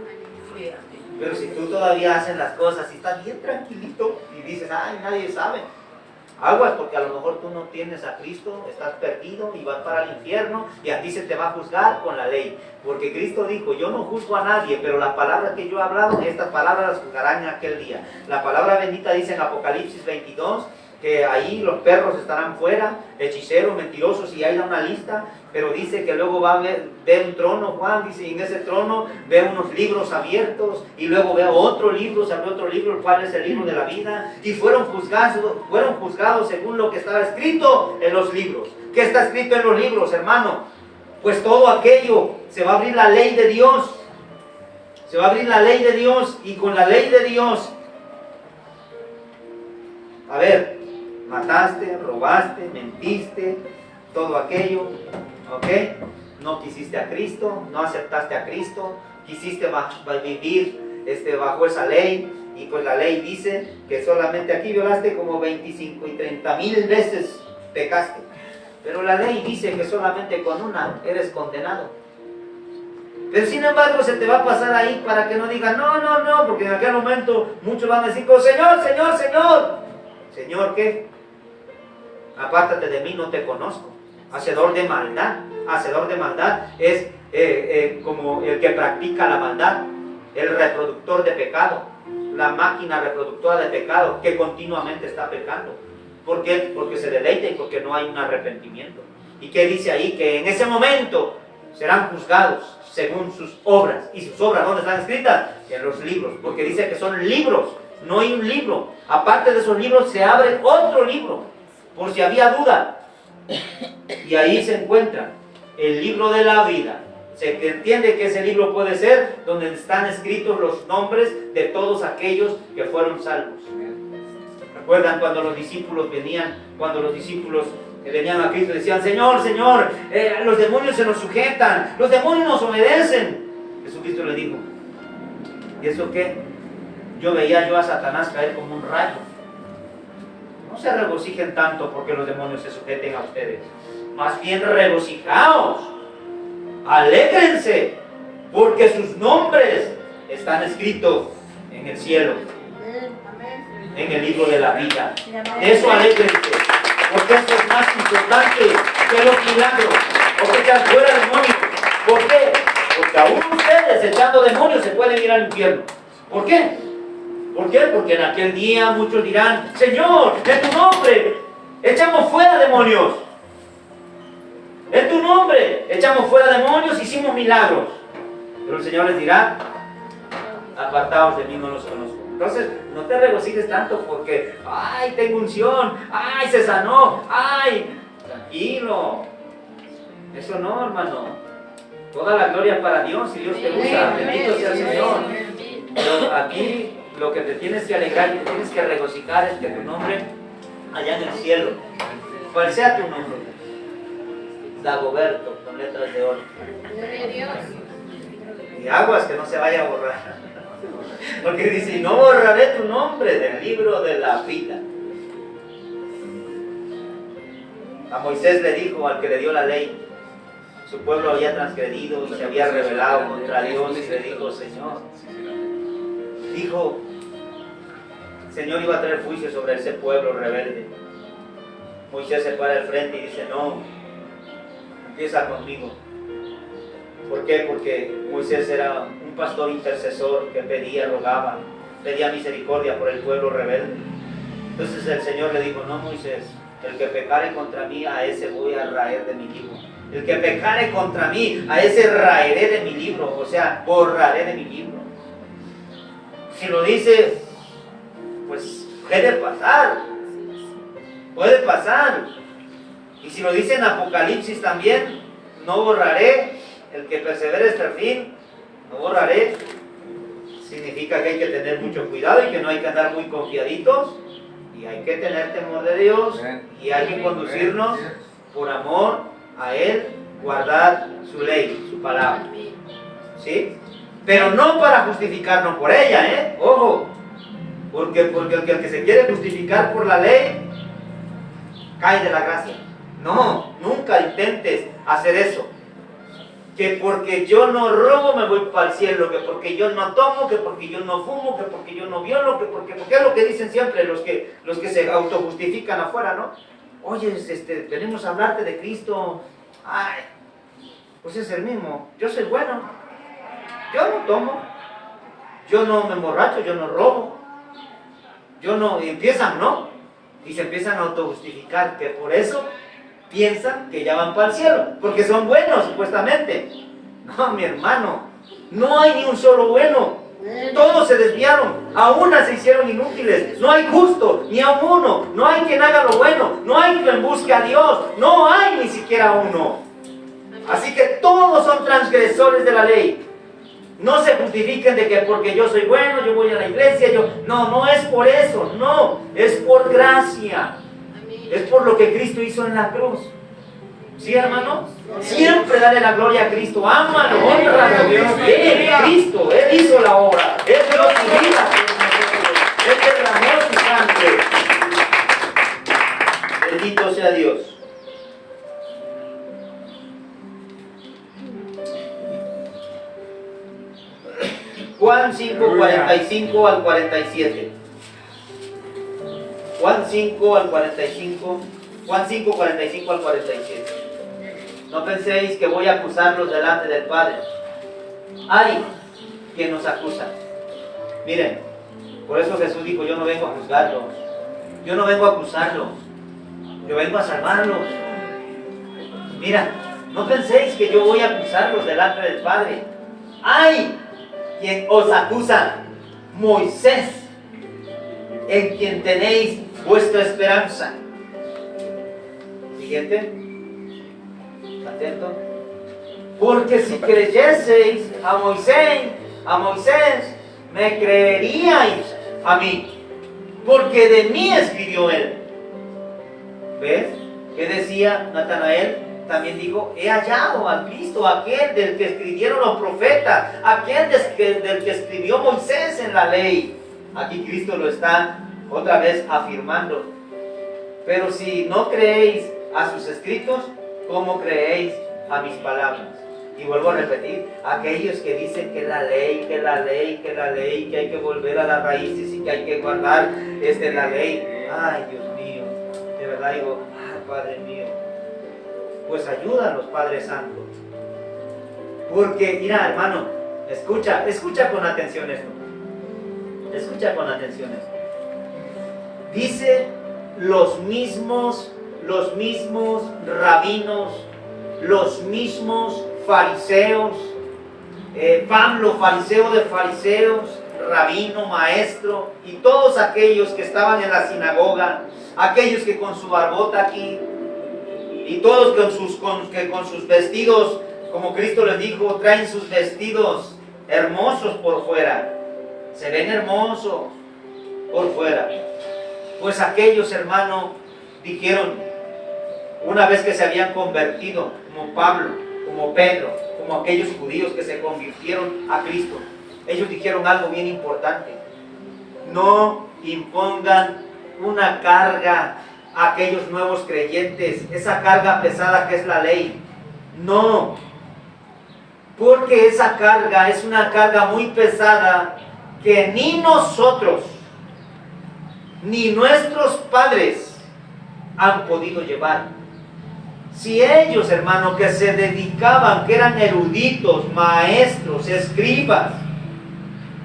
Pero si tú todavía haces las cosas y estás bien tranquilito y dices, ay, nadie sabe, aguas, porque a lo mejor tú no tienes a Cristo, estás perdido y vas para el infierno y a ti se te va a juzgar con la ley. Porque Cristo dijo, yo no juzgo a nadie, pero las palabras que yo he hablado, estas palabras las juzgarán en aquel día. La palabra bendita dice en Apocalipsis 22, que ahí los perros estarán fuera, hechiceros, mentirosos, y ahí da una lista, pero dice que luego va a ver un trono, Juan dice, y en ese trono ve unos libros abiertos, y luego ve otro libro, se abrió otro libro, el cual es el libro de la vida, y fueron juzgados según lo que estaba escrito en los libros. ¿Qué está escrito en los libros, hermano? Pues todo aquello, se va a abrir la ley de Dios, se va a abrir la ley de Dios, y con la ley de Dios, a ver, mataste, robaste, mentiste, todo aquello, ¿ok? No quisiste a Cristo, no aceptaste a Cristo, quisiste vivir bajo esa ley, y pues la ley dice que solamente aquí violaste como 25 y 30,000 veces pecaste, pero la ley dice que solamente con una eres condenado. Pero sin embargo se te va a pasar ahí para que no digan, no, porque en aquel momento muchos van a decir, oh, Señor, Señor, Señor. Señor, ¿qué? Apártate de mí, no te conozco. Hacedor de maldad. Hacedor de maldad es como el que practica la maldad, el reproductor de pecado, la máquina reproductora de pecado que continuamente está pecando. ¿Por qué? Porque se deleita y porque no hay un arrepentimiento. ¿Y qué dice ahí? Que en ese momento serán juzgados según sus obras. ¿Y sus obras dónde están escritas? En los libros, porque dice que son libros. No hay un libro. Aparte de esos libros se abre otro libro, por si había duda. Y ahí se encuentra el libro de la vida. Se entiende que ese libro puede ser donde están escritos los nombres de todos aquellos que fueron salvos. ¿Recuerdan cuando los discípulos venían a Cristo y decían, Señor, Señor, los demonios se nos sujetan, los demonios nos obedecen? Jesucristo le dijo, ¿y eso qué? Yo veía a Satanás caer como un rayo. No se regocijen tanto porque los demonios se sujeten a ustedes. Más bien regocijaos, alégrense, porque sus nombres están escritos en el cielo, en el libro de la vida. De eso alégrense, porque eso es más importante que los milagros, o que echan fuera demonios. ¿Por qué? Porque aún ustedes echando demonios se pueden ir al infierno. ¿Por qué? ¿Por qué? Porque en aquel día muchos dirán, Señor, en tu nombre echamos fuera demonios. En tu nombre echamos fuera demonios, hicimos milagros. Pero el Señor les dirá, apartaos de mí, no los conozco. Entonces, no te regocijes tanto porque, ay, tengo unción, ay, se sanó, ay, tranquilo. Eso no, hermano. Toda la gloria para Dios y Dios te usa. Bendito sea el Señor. Pero aquí lo que te tienes que alegrar y te tienes que regocijar es que tu nombre allá en el cielo, cual sea tu nombre, Dagoberto, con letras de oro. Y aguas que no se vaya a borrar. Porque dice, no borraré tu nombre del libro de la vida. A Moisés le dijo, al que le dio la ley, su pueblo había transgredido y se había rebelado contra Dios, y le dijo, Señor iba a traer juicio sobre ese pueblo rebelde. Moisés se para al frente y dice, no, empieza conmigo. ¿Por qué? Porque Moisés era un pastor intercesor que pedía, rogaba, pedía misericordia por el pueblo rebelde. Entonces el Señor le dijo, no, Moisés, el que pecare contra mí, a ese voy a raer de mi libro. El que pecare contra mí, a ese raeré de mi libro, o sea, borraré de mi libro. Si lo dice, pues puede pasar, puede pasar. Y si lo dice en Apocalipsis también, no borraré, el que persevere hasta el fin, no borraré. Significa que hay que tener mucho cuidado y que no hay que andar muy confiaditos. Y hay que tener temor de Dios y hay que conducirnos por amor a Él, guardar su ley, su palabra. ¿Sí? Pero no para justificarnos por ella, ojo. Porque el que se quiere justificar por la ley, cae de la gracia. No, nunca intentes hacer eso. Que porque yo no robo me voy para el cielo, que porque yo no tomo, que porque yo no fumo, que porque yo no violo, que porque es lo que dicen siempre los que se autojustifican afuera, ¿no? Oye, venimos a hablarte de Cristo. Ay, pues es el mismo. Yo soy bueno. Yo no tomo. Yo no me emborracho, yo no robo. Yo no, y empiezan, ¿no? Y se empiezan a autojustificar, que por eso piensan que ya van para el cielo, porque son buenos supuestamente. No, mi hermano, no hay ni un solo bueno. Todos se desviaron, a una se hicieron inútiles. No hay justo, ni a uno. No hay quien haga lo bueno, no hay quien busque a Dios. No hay ni siquiera uno. Así que todos son transgresores de la ley. No se justifiquen de que porque yo soy bueno, yo voy a la iglesia, no es por eso, no, es por gracia. Es por lo que Cristo hizo en la cruz. ¿Sí, hermano? Siempre dale la gloria a Cristo. Ámalo, honralo. Él es Cristo, Él hizo la obra. Él dio su vida. Él derramó su sangre. Bendito sea Dios. Juan 5, 45 al 47. Juan 5 al 45. Juan 5, 45 al 47. No penséis que voy a acusarlos delante del Padre. Hay quien nos acusa. Miren, por eso Jesús dijo, yo no vengo a juzgarlos. Yo no vengo a acusarlos. Yo vengo a salvarlos. Mira, no penséis que yo voy a acusarlos delante del Padre. Hay quien os acusa, Moisés, en quien tenéis vuestra esperanza. Siguiente. Atento. Porque si creyeseis a Moisés, me creeríais a mí, porque de mí escribió él. ¿Ves? ¿Qué decía Natanael? También dijo, he hallado al Cristo, aquel del que escribieron los profetas, aquel del que escribió Moisés en la ley. Aquí Cristo lo está otra vez afirmando. Pero si no creéis a sus escritos, ¿cómo creéis a mis palabras? Y vuelvo a repetir, aquellos que dicen que la ley, que hay que volver a las raíces y que hay que guardar la ley. Ay, Dios mío, de verdad digo, ay, Padre mío, pues ayúdanos, Padre Santo. Porque, mira, hermano, escucha con atención esto. Escucha con atención esto. Dice los mismos rabinos, los mismos fariseos, Pablo, fariseo de fariseos, rabino, maestro, y todos aquellos que estaban en la sinagoga, aquellos que con su barbota aquí, y todos con sus vestidos, como Cristo les dijo, traen sus vestidos hermosos por fuera, se ven hermosos por fuera. Pues aquellos, hermanos, dijeron, una vez que se habían convertido, como Pablo, como Pedro, como aquellos judíos que se convirtieron a Cristo, ellos dijeron algo bien importante: no impongan una carga a aquellos nuevos creyentes, esa carga pesada que es la ley. No, porque esa carga es una carga muy pesada que ni nosotros ni nuestros padres han podido llevar. Si ellos, hermano, que se dedicaban, que eran eruditos, maestros, escribas,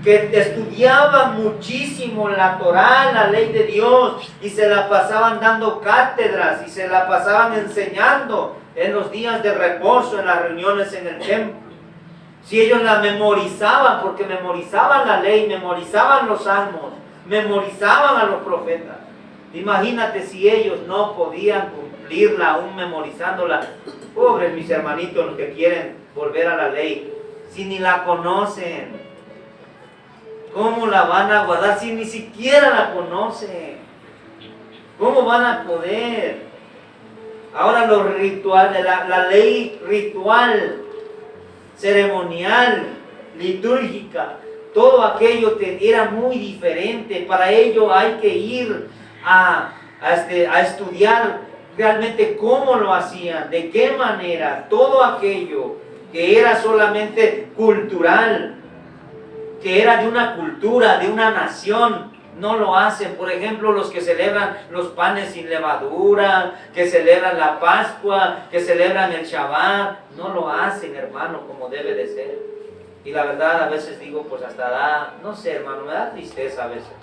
que estudiaban muchísimo la Torá, la ley de Dios, y se la pasaban dando cátedras, y se la pasaban enseñando en los días de reposo, en las reuniones en el templo. Si ellos la memorizaban, porque memorizaban la ley, memorizaban los salmos, memorizaban a los profetas. Imagínate si ellos no podían cumplirla aún memorizándola. Pobres mis hermanitos, los que quieren volver a la ley, si ni la conocen, ¿cómo la van a guardar si ni siquiera la conocen? ¿Cómo van a poder? Ahora los rituales, la ley ritual, ceremonial, litúrgica, todo aquello era muy diferente. Para ello hay que ir a estudiar realmente cómo lo hacían, de qué manera, todo aquello que era solamente cultural, que era de una cultura, de una nación, no lo hacen. Por ejemplo, los que celebran los panes sin levadura, que celebran la Pascua, que celebran el Shabbat, no lo hacen, hermano, como debe de ser. Y la verdad, a veces digo, pues hasta da, no sé, hermano, me da tristeza a veces.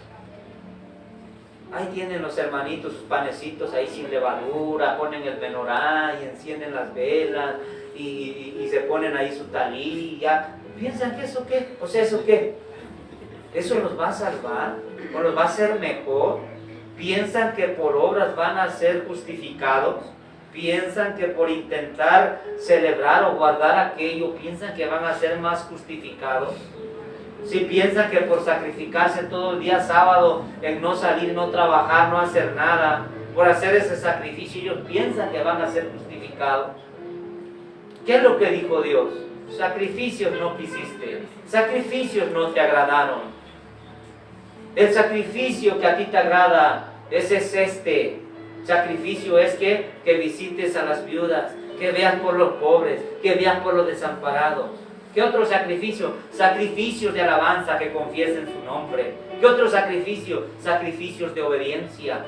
Ahí tienen los hermanitos sus panecitos ahí sin levadura, ponen el menorá y encienden las velas y se ponen ahí su talí, ya. ¿Piensan que eso qué? O sea, ¿eso qué? ¿Eso los va a salvar? ¿O los va a hacer mejor? ¿Piensan que por obras van a ser justificados? ¿Piensan que por intentar celebrar o guardar aquello, piensan que van a ser más justificados? Si piensan que por sacrificarse todo el día sábado en no salir, no trabajar, no hacer nada, por hacer ese sacrificio, ellos piensan que van a ser justificados. ¿Qué es lo que dijo Dios? Sacrificios no quisiste, sacrificios no te agradaron. El sacrificio que a ti te agrada, ese es este. Sacrificio es que visites a las viudas, que veas por los pobres, que veas por los desamparados. ¿Qué otro sacrificio? Sacrificios de alabanza, que confiesen su nombre. ¿Qué otro sacrificio? Sacrificios de obediencia.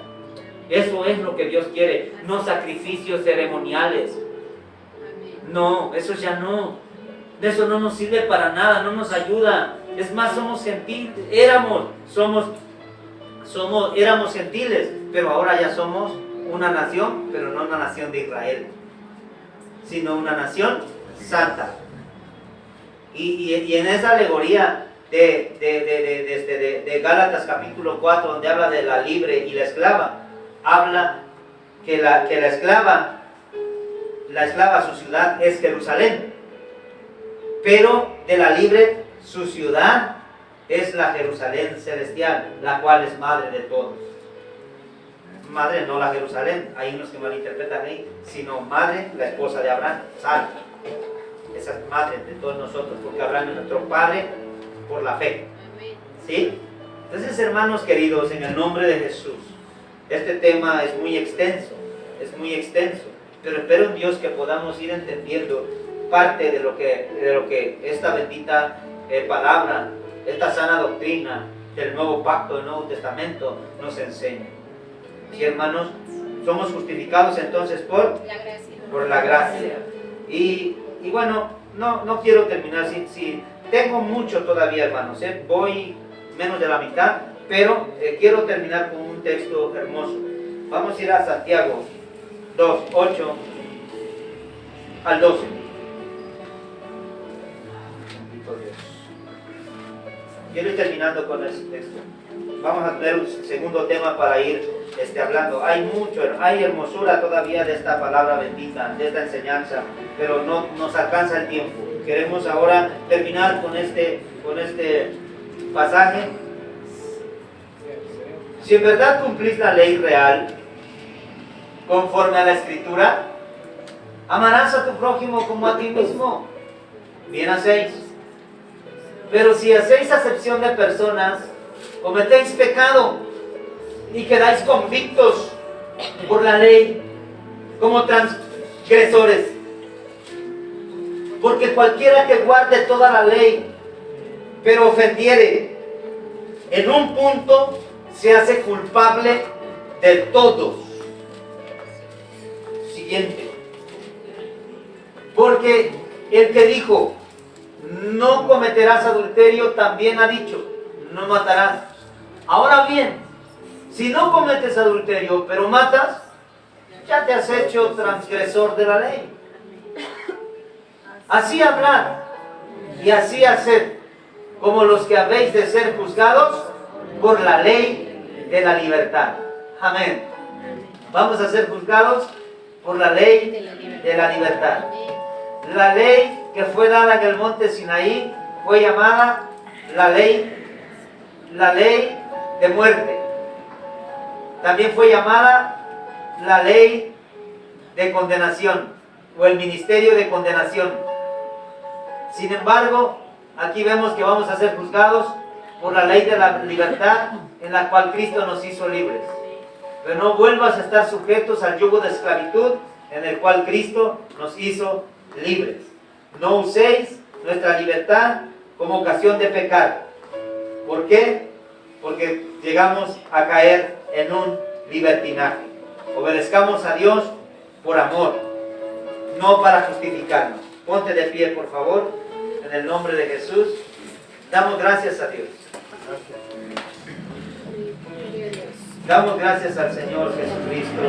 Eso es lo que Dios quiere, no sacrificios ceremoniales. No, eso ya no. Eso no nos sirve para nada, no nos ayuda. Es más, somos gentiles, éramos gentiles, pero ahora ya somos una nación, pero no una nación de Israel, sino una nación santa. Y en esa alegoría de Gálatas capítulo 4, donde habla de la libre y la esclava, habla que la esclava, su ciudad es Jerusalén, pero de la libre, su ciudad es la Jerusalén celestial, la cual es madre de todos. Madre, no la Jerusalén, hay unos que malinterpretan ahí, sino madre, la esposa de Abraham, Sara. Esa es madre de todos nosotros, porque Abraham es nuestro padre por la fe. ¿Sí? Entonces, hermanos queridos, en el nombre de Jesús, este tema es muy extenso, pero espero en Dios que podamos ir entendiendo parte de lo que esta bendita palabra, esta sana doctrina del nuevo pacto, del Nuevo Testamento nos enseña. Sí, hermanos, somos justificados entonces por la gracia. Y bueno, no quiero terminar, si tengo mucho todavía, hermanos, voy menos de la mitad, pero quiero terminar con un texto hermoso. Vamos a ir a Santiago 2, 8 al 12. Quiero ir terminando con ese texto. Vamos a tener un segundo tema para ir hablando. Hay hermosura todavía de esta palabra bendita, de esta enseñanza, pero no nos alcanza el tiempo. Queremos ahora terminar con este pasaje. Si en verdad cumplís la ley real, conforme a la Escritura, amarás a tu prójimo como a ti mismo. Bien hacéis. Pero si hacéis acepción de personas, cometéis pecado y quedáis convictos por la ley como transgresores. Porque cualquiera que guarde toda la ley, pero ofendiere en un punto, se hace culpable de todos. Siguiente. Porque el que dijo, no cometerás adulterio, también ha dicho, no matarás. Ahora bien, si no cometes adulterio, pero matas, ya te has hecho transgresor de la ley. Así hablad y así haced, como los que habéis de ser juzgados por la ley de la libertad. Amén. Vamos a ser juzgados por la ley de la libertad. La ley que fue dada en el monte Sinaí fue llamada la ley de muerte. También fue llamada la ley de condenación o el ministerio de condenación. Sin embargo, aquí vemos que vamos a ser juzgados por la ley de la libertad en la cual Cristo nos hizo libres. Pero no vuelvas a estar sujetos al yugo de esclavitud en el cual Cristo nos hizo libres. No uséis nuestra libertad como ocasión de pecar. ¿Por qué? Porque llegamos a caer en un libertinaje. Obedezcamos a Dios por amor, no para justificarnos. Ponte de pie, por favor, en el nombre de Jesús. Damos gracias a Dios. Damos gracias al Señor Jesucristo.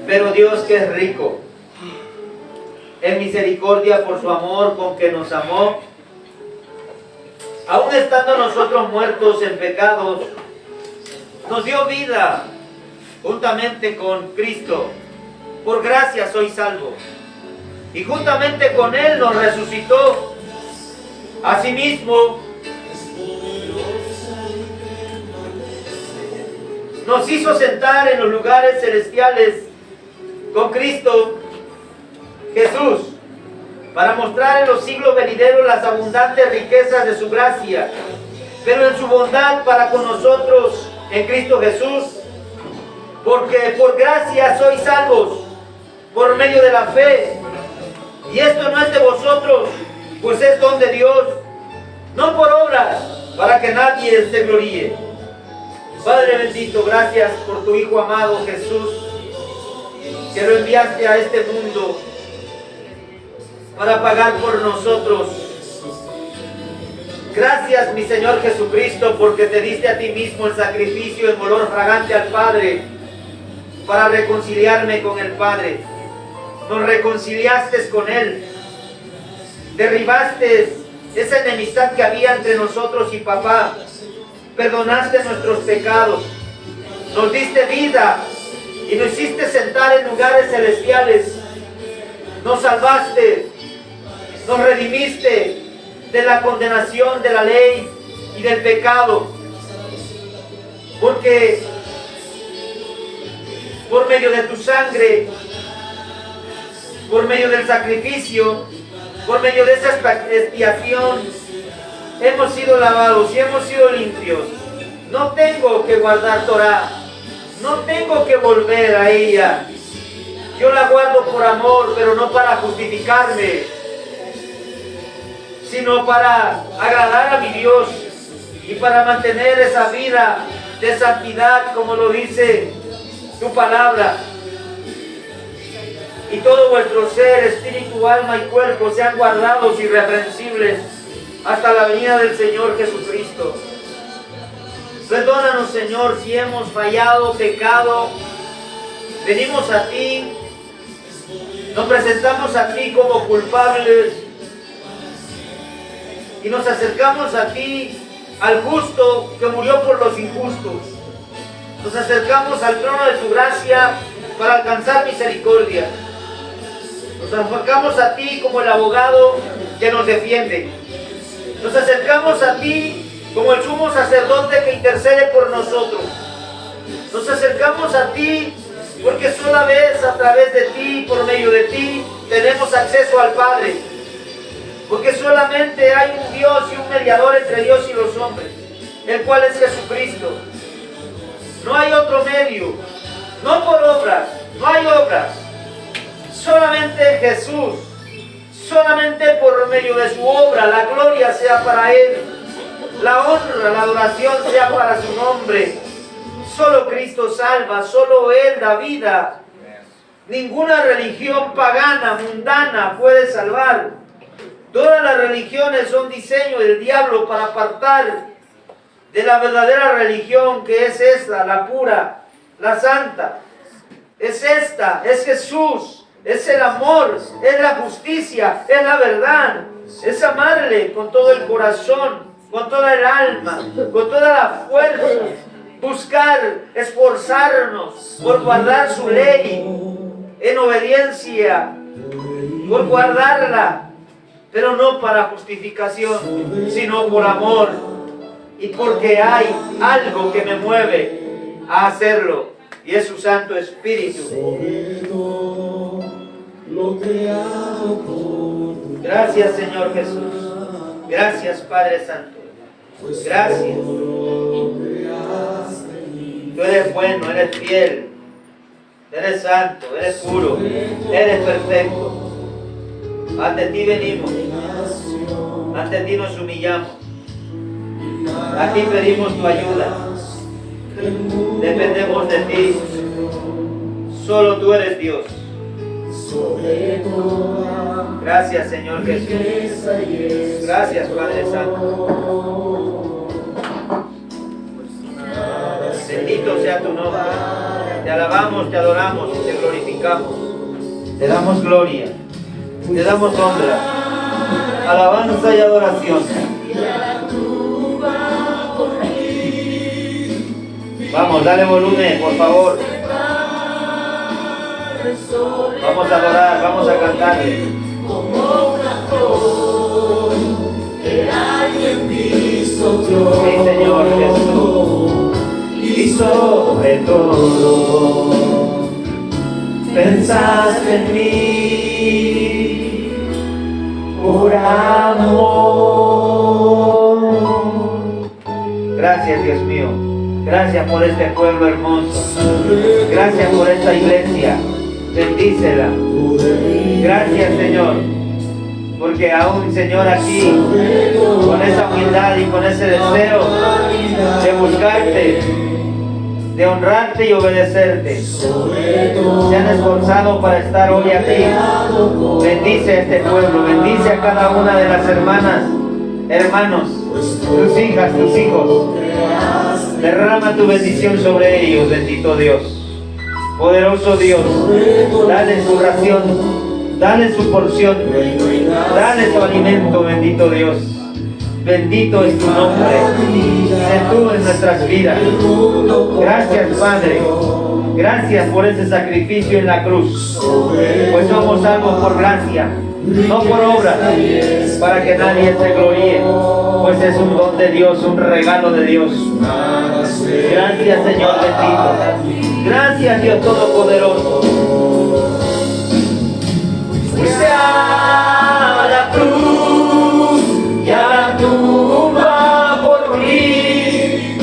Pero Dios, que es rico en misericordia por su amor con que nos amó, aun estando nosotros muertos en pecados, nos dio vida juntamente con Cristo. Por gracia soy salvo. Y juntamente con Él nos resucitó. Asimismo, nos hizo sentar en los lugares celestiales con Cristo Jesús, para mostrar en los siglos venideros las abundantes riquezas de su gracia, pero en su bondad para con nosotros en Cristo Jesús, porque por gracia sois salvos, por medio de la fe, y esto no es de vosotros, pues es don de Dios, no por obras, para que nadie se gloríe. Padre bendito, gracias por tu Hijo amado Jesús, que lo enviaste a este mundo para pagar por nosotros. Gracias, mi Señor Jesucristo, porque te diste a ti mismo el sacrificio en olor fragante al Padre, para reconciliarme con el Padre. Nos reconciliaste con Él. Derribaste esa enemistad que había entre nosotros y Papá. Perdonaste nuestros pecados. Nos diste vida y nos hiciste sentar en lugares celestiales. Nos salvaste. Nos redimiste de la condenación de la ley y del pecado. Porque por medio de tu sangre, por medio del sacrificio, por medio de esa expiación, hemos sido lavados y hemos sido limpios. No tengo que guardar Torah, no tengo que volver a ella. Yo la guardo por amor, pero no para justificarme, sino para agradar a mi Dios y para mantener esa vida de santidad, como lo dice tu palabra. Y todo vuestro ser, espíritu, alma y cuerpo sean guardados irreprensibles hasta la venida del Señor Jesucristo. Perdónanos, Señor, si hemos fallado, pecado. Venimos a ti, nos presentamos a ti como culpables y nos acercamos a ti, al justo que murió por los injustos. Nos acercamos al trono de tu gracia para alcanzar misericordia. Nos acercamos a ti como el abogado que nos defiende. Nos acercamos a ti como el sumo sacerdote que intercede por nosotros. Nos acercamos a ti porque sola vez a través de ti, por medio de ti, tenemos acceso al Padre. Porque solamente hay un Dios y un mediador entre Dios y los hombres, el cual es Jesucristo. No hay otro medio, no por obras, no hay obras. Solamente Jesús, solamente por medio de su obra, la gloria sea para Él, la honra, la adoración sea para su nombre. Solo Cristo salva, solo Él da vida. Ninguna religión pagana, mundana puede salvar. Todas las religiones son diseño del diablo para apartar de la verdadera religión, que es esta, la pura, la santa. Es esta, es Jesús, es el amor, es la justicia, es la verdad. Es amarle con todo el corazón, con toda el alma, con toda la fuerza. Buscar, esforzarnos por guardar su ley en obediencia, por guardarla, pero no para justificación, sino por amor y porque hay algo que me mueve a hacerlo, y es su Santo Espíritu. Gracias, Señor Jesús. Gracias, Padre Santo. Gracias. Tú eres bueno, eres fiel, eres santo, eres puro, eres perfecto. Ante ti venimos, ante ti nos humillamos, a ti pedimos tu ayuda, dependemos de ti, solo tú eres Dios. Gracias, Señor Jesús. Gracias, Padre Santo. Bendito sea tu nombre. Te alabamos, te adoramos y te glorificamos. Te damos gloria, te damos honra, alabanza y adoración. Vamos, dale volumen, por favor. Vamos a adorar, vamos a cantarle. Sí, Señor Jesús. Y sobre todo, pensaste en mí por amor. Gracias, Dios mío. Gracias por este pueblo hermoso. Gracias por esta iglesia. Bendícela. Gracias, Señor. Porque aún, Señor, aquí, con esa humildad y con ese deseo de buscarte, de honrarte y obedecerte, se han esforzado para estar hoy aquí. Bendice a este pueblo, bendice a cada una de las hermanas, hermanos, tus hijas, tus hijos. Derrama tu bendición sobre ellos, bendito Dios. Poderoso Dios, dale su ración, dale su porción, dale su alimento, bendito Dios. Bendito es tu nombre, sé tú en nuestras vidas. Gracias, Padre, gracias por ese sacrificio en la cruz, pues somos salvos por gracia, no por obras, para que nadie se gloríe, pues es un don de Dios, un regalo de Dios. Gracias, Señor bendito. Gracias, Dios Todopoderoso. Fuiste a la cruz y a la tumba por mí,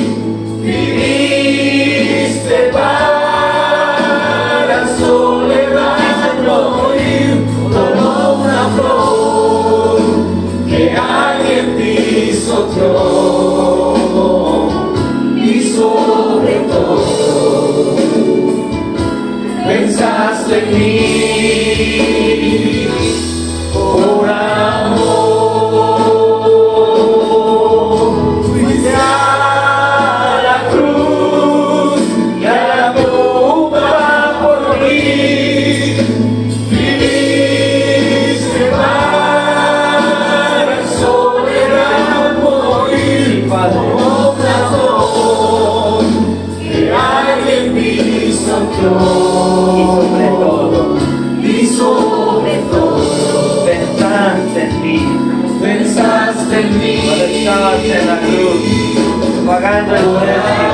viviste para soledad morir, como una flor que alguien pisoteó, y sobre todo pensaste en mí por amor. Fuiste a la cruz y a la tumba por mí, viviste para soledad morir, como una flor que alguien pisoteó. Y sobre todo, pensaste en mí cuando estabas en la cruz, pagando el precio,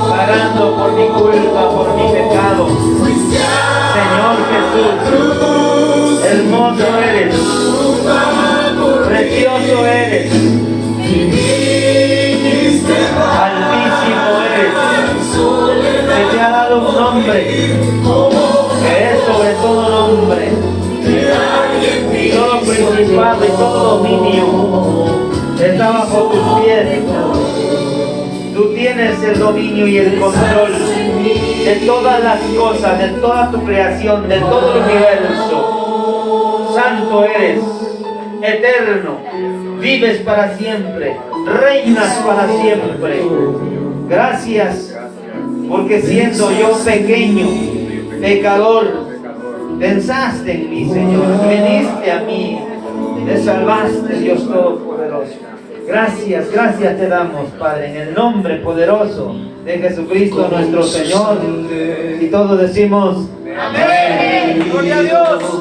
pagando por mi culpa, por mi pecado. Señor Jesús, hermoso eres, precioso eres, altísimo eres. Se te ha dado un nombre que es sobre todo nombre, todo principado y todo dominio está bajo tus pies. Tú Tú tienes el dominio y el control de todas las cosas, de toda tu creación, de todo el universo. Santo eres, eterno, vives para siempre, reinas para siempre. Gracias, porque siendo yo pequeño, pecador, pensaste en mí, Señor, viniste a mí, me salvaste, Dios Todopoderoso. Gracias, gracias te damos, Padre, en el nombre poderoso de Jesucristo nuestro Señor. Y todos decimos amén. Gloria a Dios.